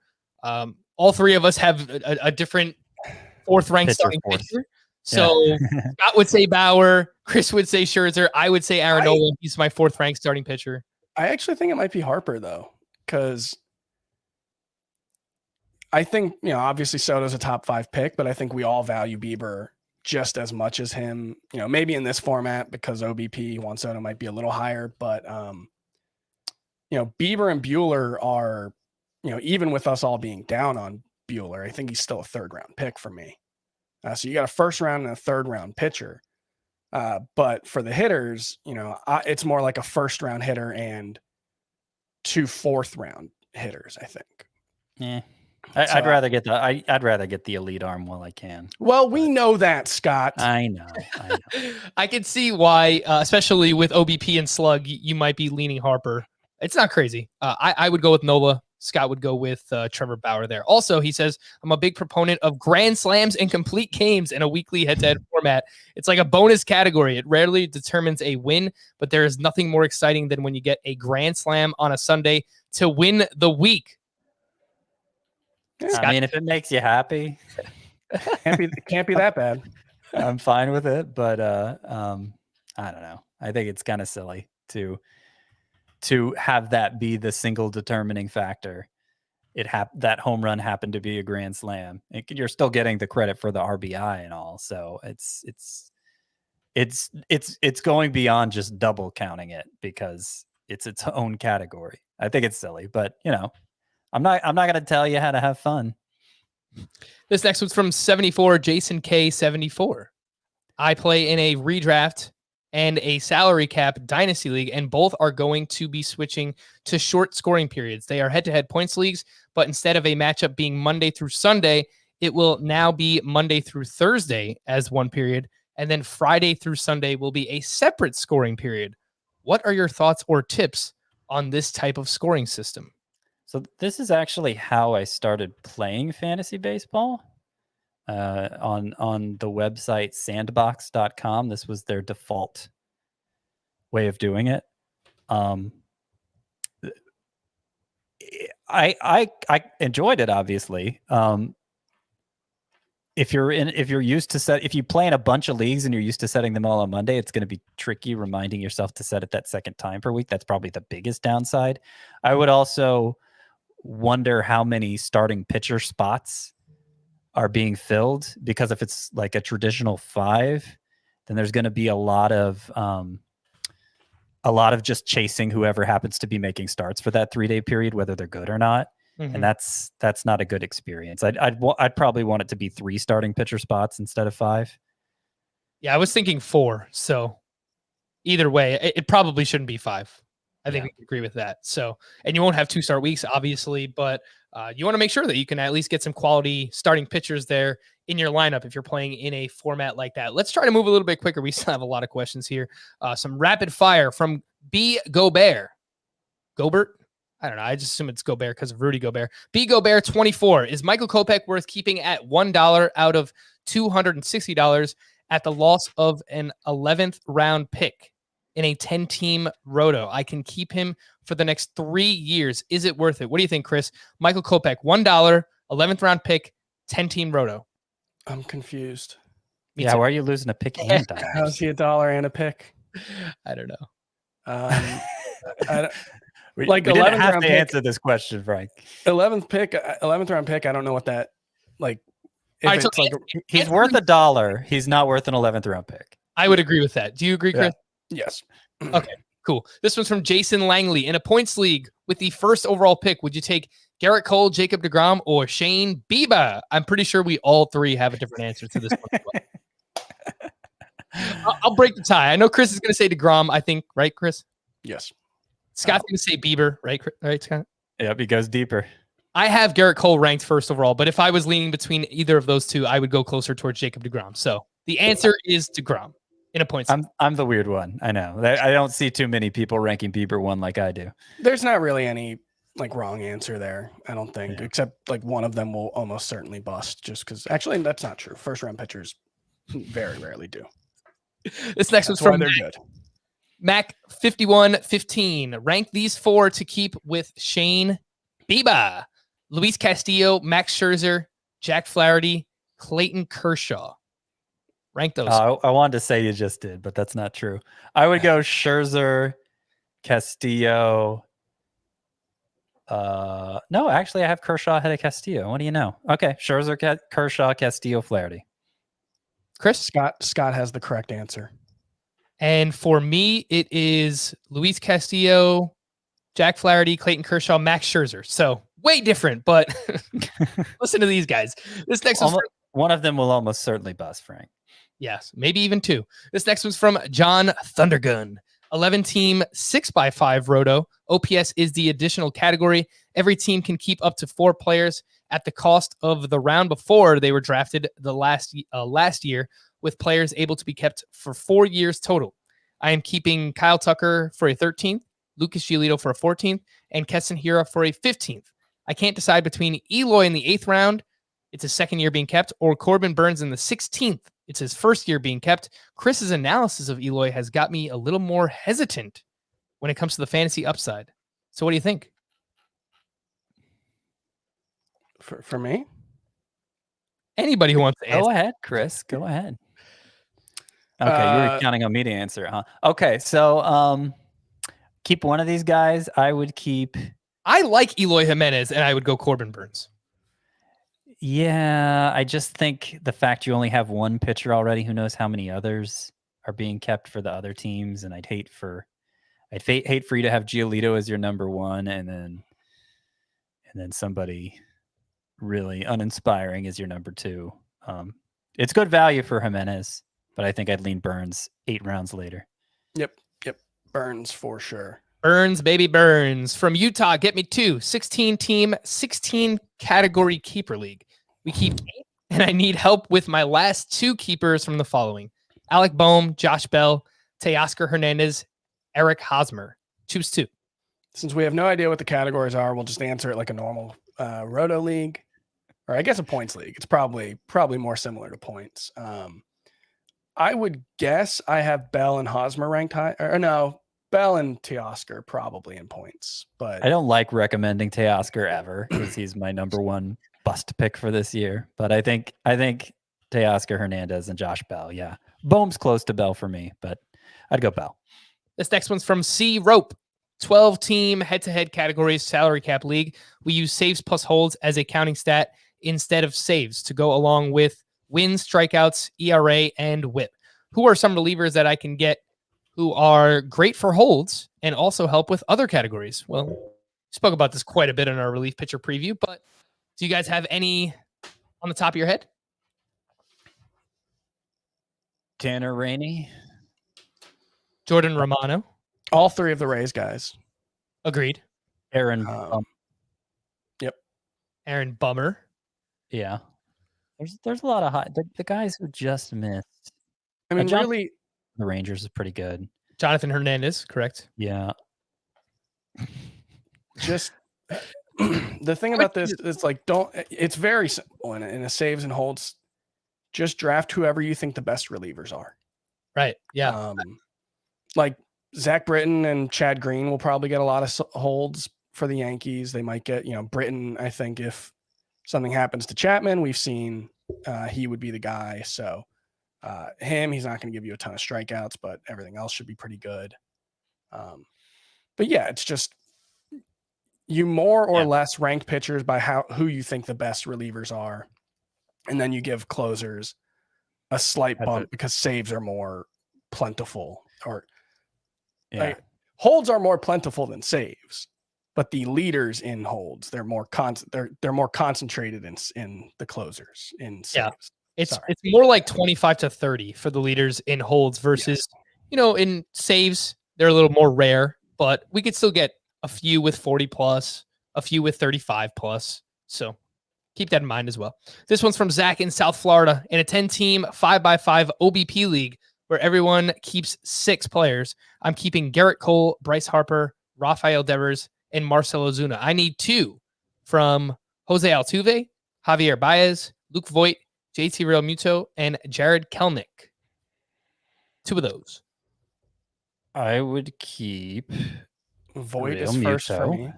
All 3 of us have a different 4th ranked starting pitcher. So Scott would say Bauer, Chris would say Scherzer, I would say Aaron Nola. He's my 4th ranked starting pitcher. I actually think it might be Harper though, because I think obviously Soto's a top 5 pick, but I think we all value Bieber just as much as him. Maybe in this format because OBP Juan Soto might be a little higher, but Bieber and Buehler are even with us all being down on Buehler, I think he's still a 3rd round pick for me. So you got a 1st round and a 3rd round pitcher. But for the hitters, it's more like a 1st round hitter and 2 4th round hitters, I think. Yeah. I'd rather get the elite arm while I can. Well, we know that, Scott. I know. I can see why, especially with OBP and slug, you might be leaning Harper. It's not crazy. I would go with Nola. Scott would go with Trevor Bauer there. Also, he says, I'm a big proponent of grand slams and complete games in a weekly head-to-head format. It's like a bonus category. It rarely determines a win, but there is nothing more exciting than when you get a grand slam on a Sunday to win the week. I mean, if it makes you happy, can't be that bad. I'm fine with it, but I don't know. I think it's kind of silly to have that be the single determining factor. That home run happened to be a grand slam. You're still getting the credit for the RBI and all, so it's going beyond just double counting it because it's its own category. I think it's silly, but I'm not going to tell you how to have fun. This next one's from 74, Jason K 74. I play in a redraft and a salary cap dynasty league, and both are going to be switching to short scoring periods. They are head-to-head points leagues, but instead of a matchup being Monday through Sunday, it will now be Monday through Thursday as one period, and then Friday through Sunday will be a separate scoring period. What are your thoughts or tips on this type of scoring system? So this is actually how I started playing fantasy baseball. On the website sandbox.com. This was their default way of doing it. I enjoyed it, obviously. If you play in a bunch of leagues and you're used to setting them all on Monday, it's going to be tricky reminding yourself to set it that second time per week. That's probably the biggest downside. I would also wonder how many starting pitcher spots are being filled, because if it's like a traditional 5, then there's going to be a lot of just chasing whoever happens to be making starts for that 3-day period, whether they're good or not. Mm-hmm. And that's not a good experience. I'd probably want it to be 3 starting pitcher spots instead of 5. Yeah, I was thinking 4. So either way, it probably shouldn't be 5. I think we can agree with that. So, and you won't have 2 start weeks, obviously, but you want to make sure that you can at least get some quality starting pitchers there in your lineup if you're playing in a format like that. Let's try to move a little bit quicker. We still have a lot of questions here. Some rapid fire from B. Gobert. Gobert? I don't know. I just assume it's Gobert because of Rudy Gobert. B. Gobert 24. Is Michael Kopech worth keeping at $1 out of $260 at the loss of an 11th round pick in a 10-team roto? I can keep him for the next 3 years. Is it worth it? What do you think, Chris? Michael Kopech, $1, 11th round pick, 10-team roto. I'm confused. Why are you losing a pick and $1? How's he $1 and a pick? I don't know. I don't, We like didn't 11th have round to pick, answer this question, Frank. 11th round pick. I don't know what that like. If All right, so it's like He's worth $1. He's not worth an 11th round pick. I would agree with that. Do you agree, Chris? yes. Okay, cool. This one's from Jason Langley. In a points league with the first overall pick, would you take Garrett Cole, Jacob deGrom, or Shane Bieber? I'm pretty sure we all 3 have a different answer to this one. I'll break the tie. I know Chris is going to say deGrom, I think, right, Chris? Yes. Scott's going to say Bieber, right? Right, Scott? Yep, he goes deeper. I have Garrett Cole ranked first overall, but if I was leaning between either of those 2, I would go closer towards Jacob deGrom. So the answer is deGrom in a points. I'm the weird one. I know. I don't see too many people ranking Bieber 1 like I do. There's not really any like wrong answer there, I don't think, except like one of them will almost certainly bust just because actually that's not true. First round pitchers very rarely do. This next one's from Mac 5115. Rank these 4 to keep with Shane Bieber: Luis Castillo, Max Scherzer, Jack Flaherty, Clayton Kershaw. Rank those. I wanted to say you just did, but that's not true. I would go Scherzer, Castillo. No, actually, I have Kershaw ahead of Castillo. What do you know? Okay, Scherzer, Kershaw, Castillo, Flaherty. Chris? Scott has the correct answer. And for me, it is Luis Castillo, Jack Flaherty, Clayton Kershaw, Max Scherzer. So way different, but listen to these guys. This next one's one of them will almost certainly bust, Frank. Yes, maybe even 2. This next one's from John Thundergun. 11-team 6x5 roto. OPS is the additional category. Every team can keep up to 4 players at the cost of the round before they were drafted the last year, with players able to be kept for 4 years total. I am keeping Kyle Tucker for a 13th, Lucas Giolito for a 14th, and Keston Hiura for a 15th. I can't decide between Eloy in the 8th round, it's his 2nd year being kept, or Corbin Burns in the 16th. It's his 1st year being kept. Chris's analysis of Eloy has got me a little more hesitant when it comes to the fantasy upside. So what do you think? For me? Anybody who wants to answer. Go ahead, Chris. Go ahead. Okay, you were counting on me to answer, huh? Okay, so keep one of these guys. I would keep... I like Eloy Jimenez, and I would go Corbin Burns. Yeah, I just think the fact you only have 1 pitcher already, who knows how many others are being kept for the other teams, and I'd hate for you to have Giolito as your number 1, and then somebody really uninspiring as your number 2. It's good value for Jimenez, but I think I'd lean Burns 8 rounds later. Yep. Burns for sure. Burns, baby Burns. From Utah, get me 2. 16-team, 16-category keeper league. We keep 8, and I need help with my last 2 keepers from the following. Alec Boehm, Josh Bell, Teoscar Hernandez, Eric Hosmer. Choose 2. Since we have no idea what the categories are, we'll just answer it like a normal roto league, or I guess a points league. It's probably more similar to points. I would guess I have Bell and Hosmer ranked high, or no, Bell and Teoscar probably in points. But I don't like recommending Teoscar ever because he's my number 1 bust pick for this year. But I think Teoscar Hernandez and Josh Bell. Yeah, Boehm's close to Bell for me, but I'd go Bell. This next one's from C Rope. 12-team head-to-head categories salary cap league. We use saves plus holds as a counting stat instead of saves to go along with wins, strikeouts, ERA, and WHIP. Who are some relievers that I can get who are great for holds and also help with other categories? Well, we spoke about this quite a bit in our relief pitcher preview, but do you guys have any on the top of your head? Tanner Rainey. Jordan Romano. all 3 of the Rays guys. Agreed. Aaron. Yep. Aaron Bummer. Yeah. There's a lot of high. The guys who just missed. I mean, really, the Rangers is pretty good. Jonathan Hernandez, correct? Yeah. Just the thing about this is like, it's very simple in a saves and holds. Just draft whoever you think the best relievers are. Right. Yeah. Like Zach Britton and Chad Green will probably get a lot of holds for the Yankees. They might get, Britton. I think if something happens to Chapman, we've seen he would be the guy. So he's not going to give you a ton of strikeouts, but everything else should be pretty good. But yeah, it's just you more or less rank pitchers by who you think the best relievers are. And then you give closers a slight bump because saves are more plentiful, or holds are more plentiful than saves. But the leaders in holds, they're more concentrated in the closers in saves. It's more like 25 to 30 for the leaders in holds versus, in saves, they're a little more rare, but we could still get a few with 40 plus, a few with 35 plus. So keep that in mind as well. This one's from Zach in South Florida in a 10-team 5x5 OBP league where everyone keeps 6 players. I'm keeping Garrett Cole, Bryce Harper, Rafael Devers, and Marcelo Zuna. I need 2 from Jose Altuve, Javier Baez, Luke Voit, JT Realmuto, and Jared Kelenic. 2 of those. I would keep Voit is first for me.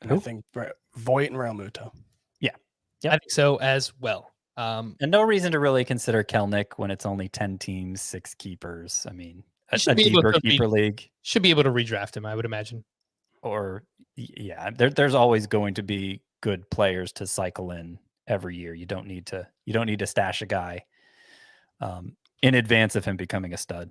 And I think Voit and Realmuto. Yeah. I think so as well. And no reason to really consider Kelenic when it's only 10 teams, 6 keepers. I mean, a deeper keeper league. Should be able to redraft him, I would imagine. Or, there's always going to be good players to cycle in every year. You don't need to stash a guy in advance of him becoming a stud.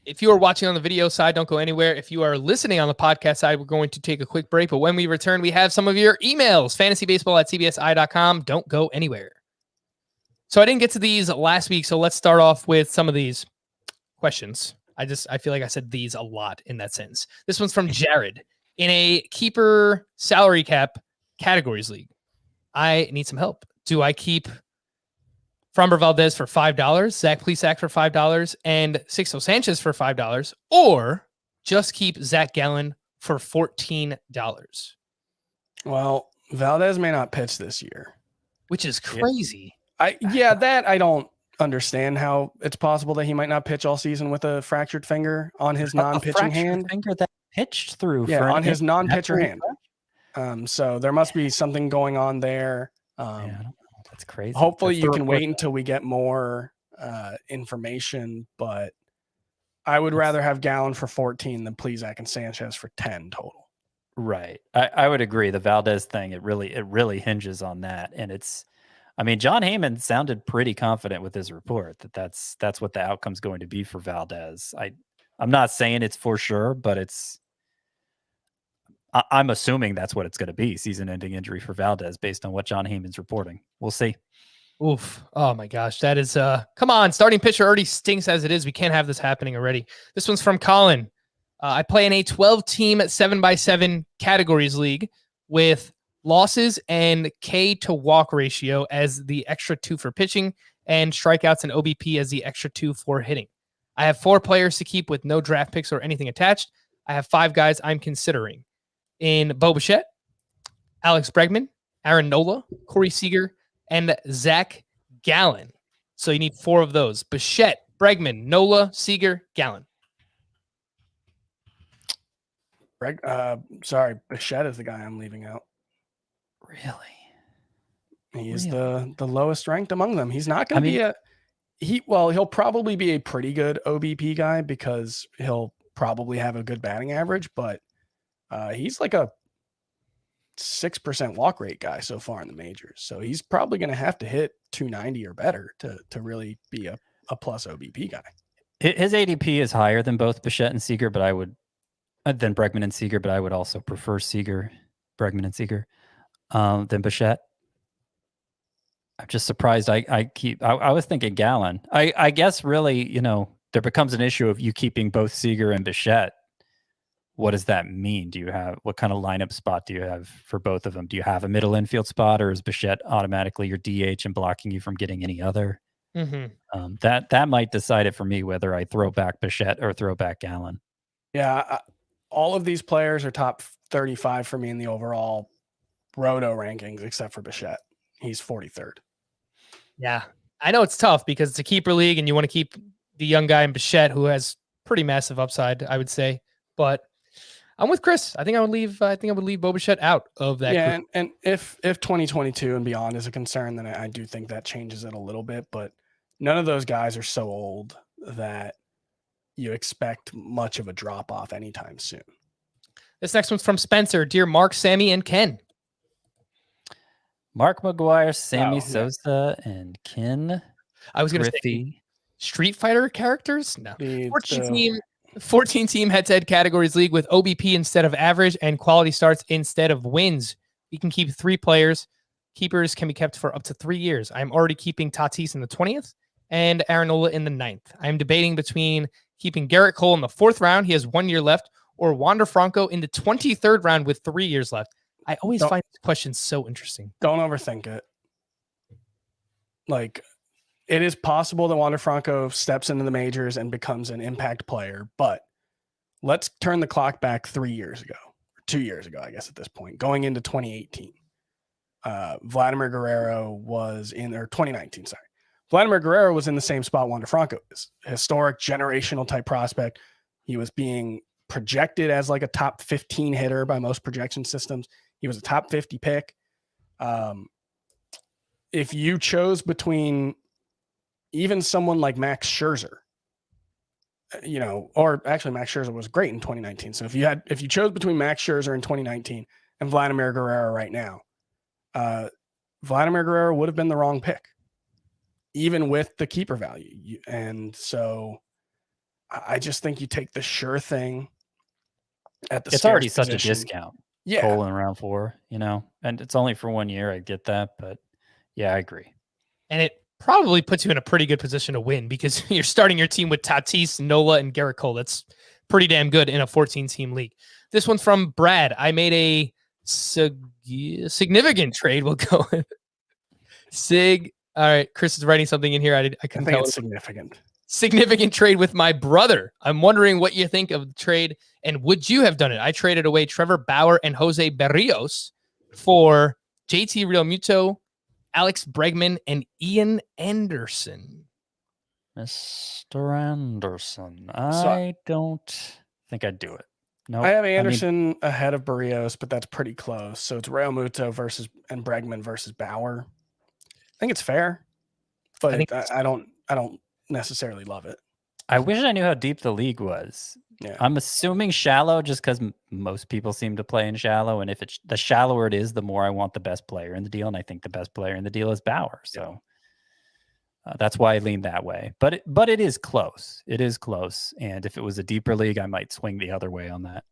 If you are watching on the video side, don't go anywhere. If you are listening on the podcast side, we're going to take a quick break. But when we return, we have some of your emails, fantasybaseball@cbsi.com. Don't go anywhere. So I didn't get to these last week, so let's start off with some of these questions. I feel like I said these a lot in that sentence. This one's from Jared. In a keeper salary cap categories league, I need some help. Do I keep Framber Valdez for $5, Zach Plesac for $5, and Sixto Sanchez for $5, or just keep Zach Gallen for $14? Well, Valdez may not pitch this year, which is crazy. I don't understand how it's possible that he might not pitch all season with a fractured finger on his non-pitching hand. Finger that pitched through. Yeah, on his non-pitcher hand. So there must be something going on there. That's crazy. Hopefully you can wait until we get more information, but I would rather have Gallen for 14 than Plesac and Sanchez for 10 total. Right. I would agree. The Valdez thing, it really hinges on that. And John Heyman sounded pretty confident with his report that's what the outcome's going to be for Valdez. I'm not saying it's for sure, but I'm assuming that's what it's going to be, season-ending injury for Valdez based on what John Heyman's reporting. We'll see. Oof. Oh my gosh. That is come on. Starting pitcher already stinks as it is. We can't have this happening already. This one's from Colin. I play in a 12-team 7x7 categories league with losses and K to walk ratio as the extra 2 for pitching and strikeouts and OBP as the extra 2 for hitting. I have 4 players to keep with no draft picks or anything attached. I have 5 guys I'm considering in Bo Bichette, Alex Bregman, Aaron Nola, Corey Seager, and Zach Gallen. So you need 4 of those. Bichette, Bregman, Nola, Seager, Gallen. Sorry, Bichette is the guy I'm leaving out. Really? He is the lowest ranked among them. He's not going to be he'll probably be a pretty good OBP guy because he'll probably have a good batting average, but he's like a 6% walk rate guy so far in the majors. So he's probably going to have to hit 290 or better to really be a plus OBP guy. His ADP is higher than both Bichette and Seager, but I would than Bregman and Seager, but I would also prefer Bregman and Seager than Bichette. I'm just surprised. I was thinking Gallen. I guess really, there becomes an issue of you keeping both Seager and Bichette. What does that mean? What kind of lineup spot do you have for both of them? Do you have a middle infield spot, or is Bichette automatically your DH and blocking you from getting any other? Mm-hmm. That might decide it for me whether I throw back Bichette or throw back Gallen. Yeah, all of these players are top 35 for me in the overall Roto rankings, except for Bichette. He's 43rd. Yeah, I know it's tough because it's a keeper league and you want to keep the young guy in Bichette who has pretty massive upside, I would say. But I'm with Chris. I think I would leave Bo Bichette out of that. Yeah, and if 2022 and beyond is a concern, then I do think that changes it a little bit. But none of those guys are so old that you expect much of a drop off anytime soon. This next one's from Spencer. Dear Mark, Sammy, and Ken. Mark McGuire, Sammy Sosa, and Ken. I was going to say Street Fighter characters. No, 14-team head-to-head categories league with OBP instead of average and quality starts instead of wins. We can keep 3 players. Keepers can be kept for up to 3 years. I'm already keeping Tatis in the 20th and Aaron Nola in the 9th. I'm debating between keeping Garrett Cole in the 4th round. He has 1 year left, or Wander Franco in the 23rd round with 3 years left. I always find this question so interesting. Don't overthink it. Like, it is possible that Wander Franco steps into the majors and becomes an impact player, but let's turn the clock back 3 years ago, or 2 years ago, I guess at this point, going into 2018. Vladimir Guerrero was in, or 2019, sorry. Vladimir Guerrero was in the same spot Wander Franco is. Historic, generational type prospect. He was being projected as like a top 15 hitter by most projection systems. He was a top 50 pick. If you chose between even someone like Max Scherzer, or actually Max Scherzer was great in 2019. So if you chose between Max Scherzer in 2019 and Vladimir Guerrero right now, Vladimir Guerrero would have been the wrong pick, even with the keeper value. And so I just think you take the sure thing at the It's already such position. a discount. Yeah. Cole in round 4, and it's only for 1 year. I get that, but yeah, I agree. And it probably puts you in a pretty good position to win because you're starting your team with Tatis, Nola, and Garrett Cole. That's pretty damn good in a 14-team league. This one's from Brad. I made a significant trade. We'll go with All right, Chris is writing something in here. I couldn't think tell. it's significant. Significant trade with my brother. I'm wondering what you think of the trade and would you have done it? I traded away Trevor Bauer and Jose Berrios for JT Realmuto, Alex Bregman, and Ian Anderson. Mr. Anderson. I don't think I'd do it. No, I have Anderson ahead of Berrios, but that's pretty close. So it's Realmuto and Bregman versus Bauer. I think it's fair, but I don't necessarily love it. I wish I knew how deep the league was. Yeah. I'm assuming shallow just because most people seem to play in shallow. And if it's the shallower it is, the more I want the best player in the deal. And I think the best player in the deal is Bauer. So that's why I lean that way. But it is close. It is close. And if it was a deeper league, I might swing the other way on that.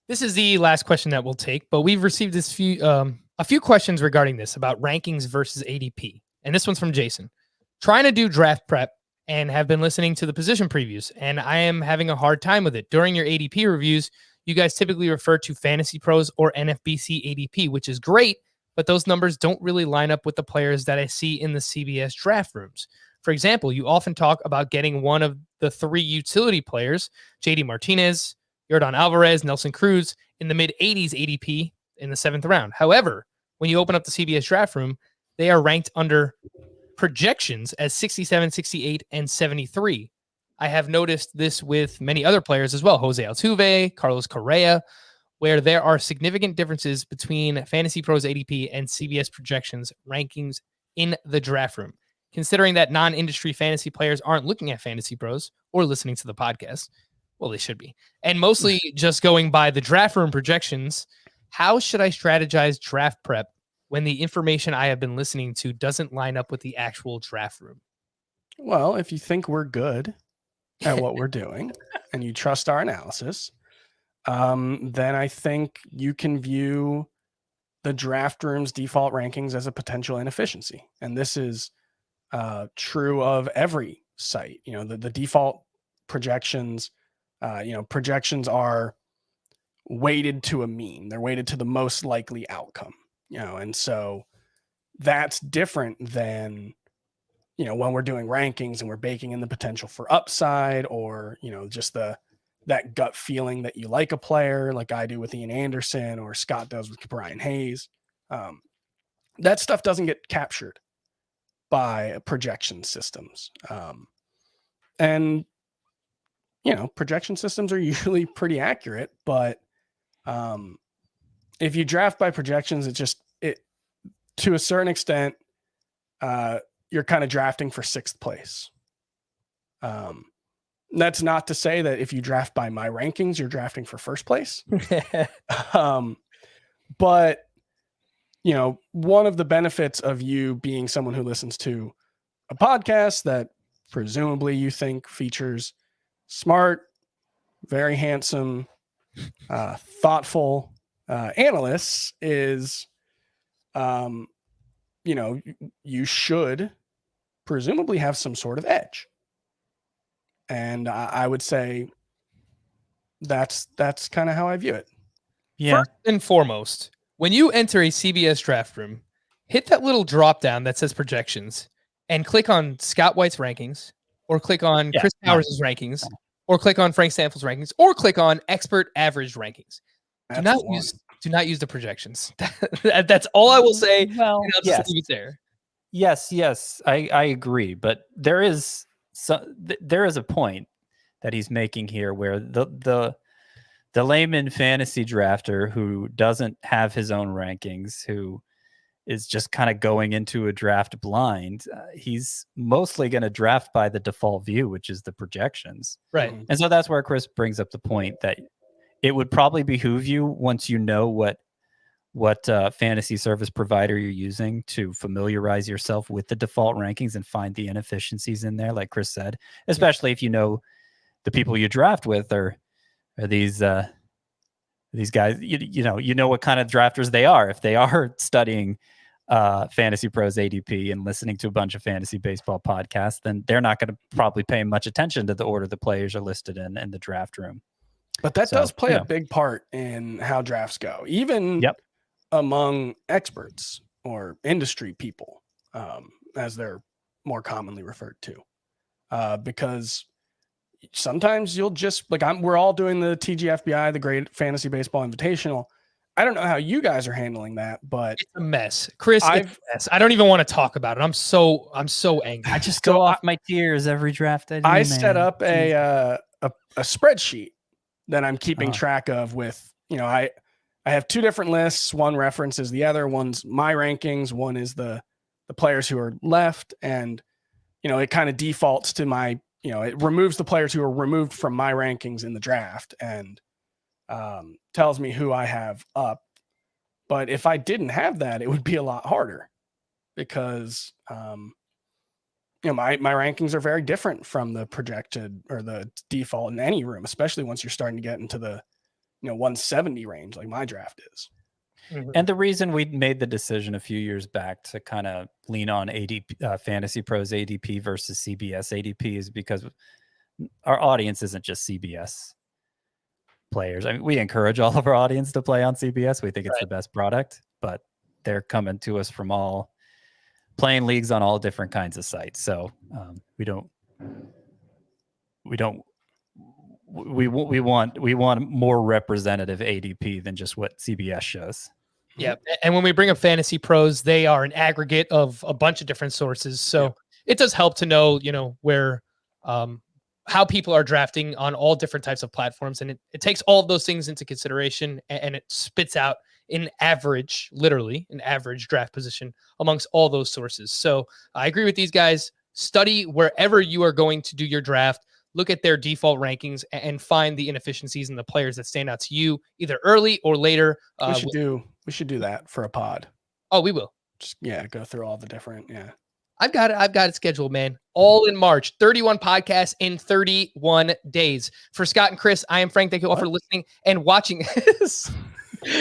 This is the last question that we'll take, but we've received a few questions regarding this about rankings versus ADP. And this one's from Jason. Trying to do draft prep and have been listening to the position previews, and I am having a hard time with it. During your ADP reviews, you guys typically refer to Fantasy Pros or NFBC ADP, which is great, but those numbers don't really line up with the players that I see in the CBS draft rooms. For example, you often talk about getting one of the 3 utility players, JD Martinez, Yordan Alvarez, Nelson Cruz, in the mid-80s ADP in the 7th round. However, when you open up the CBS draft room, they are ranked under projections as 67, 68, and 73. I have noticed this with many other players as well, Jose Altuve, Carlos Correa, where there are significant differences between Fantasy Pros ADP and CBS projections rankings in the draft room. Considering that non-industry fantasy players aren't looking at Fantasy Pros or listening to the podcast, well, they should be, and mostly just going by the draft room projections, how should I strategize draft prep when the information I have been listening to doesn't line up with the actual draft room? Well, if you think we're good at what we're doing and you trust our analysis, then I think you can view the draft room's default rankings as a potential inefficiency. And this is true of every site. The default projections, projections are weighted to a mean. They're weighted to the most likely outcome. And so that's different than, when we're doing rankings and we're baking in the potential for upside or, just that gut feeling that you like a player like I do with Ian Anderson or Scott does with Brian Hayes. That stuff doesn't get captured by projection systems. And projection systems are usually pretty accurate, but if you draft by projections, it to a certain extent, you're kind of drafting for 6th place. That's not to say that if you draft by my rankings, you're drafting for 1st place. But one of the benefits of you being someone who listens to a podcast that presumably you think features smart, very handsome, thoughtful analysts is, you should presumably have some sort of edge. And I would say that's kind of how I view it. Yeah. First and foremost, when you enter a CBS draft room, hit that little drop down that says projections and click on Scott White's rankings, or click on Chris Powers' rankings, or click on Frank Stanfield's rankings, or click on expert average rankings. Do not use the projections. That's all I will say. Well, and I'll just leave it there. Yes, I agree. But there is a point that he's making here where the layman fantasy drafter who doesn't have his own rankings, who is just kind of going into a draft blind, he's mostly going to draft by the default view, which is the projections. Right. And so that's where Chris brings up the point that it would probably behoove you, once you know what fantasy service provider you're using, to familiarize yourself with the default rankings and find the inefficiencies in there, like Chris said, especially if you know the people you draft with are these guys, you know what kind of drafters they are. If they are studying Fantasy Pros ADP and listening to a bunch of fantasy baseball podcasts, then they're not going to probably pay much attention to the order the players are listed in the draft room. But that does play a big part in how drafts go, even among experts or industry people, as they're more commonly referred to, because sometimes you'll just we're all doing the TGFBI, the Great Fantasy Baseball Invitational. I don't know how you guys are handling that, but it's a mess, Chris. It's a mess. I don't even want to talk about it. I'm so angry. I just go off my tears every draft. I set up a spreadsheet that I'm keeping track of with, I have 2 different lists. One references the other. One's my rankings. One is the players who are left. And, it kind of defaults to my, it removes the players who are removed from my rankings in the draft and tells me who I have up. But if I didn't have that, it would be a lot harder because, my rankings are very different from the projected or the default in any room, especially once you're starting to get into the 170 range like my draft is. And the reason we made the decision a few years back to kind of lean on ADP, Fantasy Pros ADP versus CBS ADP is because our audience isn't just CBS players. I mean, we encourage all of our audience to play on CBS. We think it's the best product, but they're coming to us from all playing leagues on all different kinds of sites. So we want more representative ADP than just what CBS shows. Yeah. And when we bring up Fantasy Pros, they are an aggregate of a bunch of different sources. So it does help to know, where, how people are drafting on all different types of platforms. And it takes all of those things into consideration, and it spits out literally an average draft position amongst all those sources. So I agree with these guys. Study wherever you are going to do your draft. Look at their default rankings and find the inefficiencies in the players that stand out to you either early or later. We should do that for a pod. Oh, we will. Just go through all the different. Yeah. I've got it scheduled, man. All in March. 31 podcasts in 31 days. For Scott and Chris, I am Frank. Thank you all for listening and watching.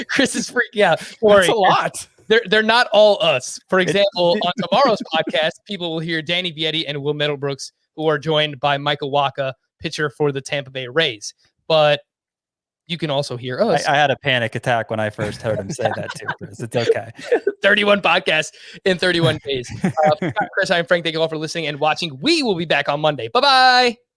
Chris is freaking out. That's a lot. They're not all us. For example, on tomorrow's podcast, people will hear Danny Vietti and Will Middlebrooks, who are joined by Michael Waka, pitcher for the Tampa Bay Rays. But you can also hear us. I had a panic attack when I first heard him say that too, Chris. It's okay. 31 podcasts in 31 days. Chris, I'm Frank. Thank you all for listening and watching. We will be back on Monday. Bye-bye.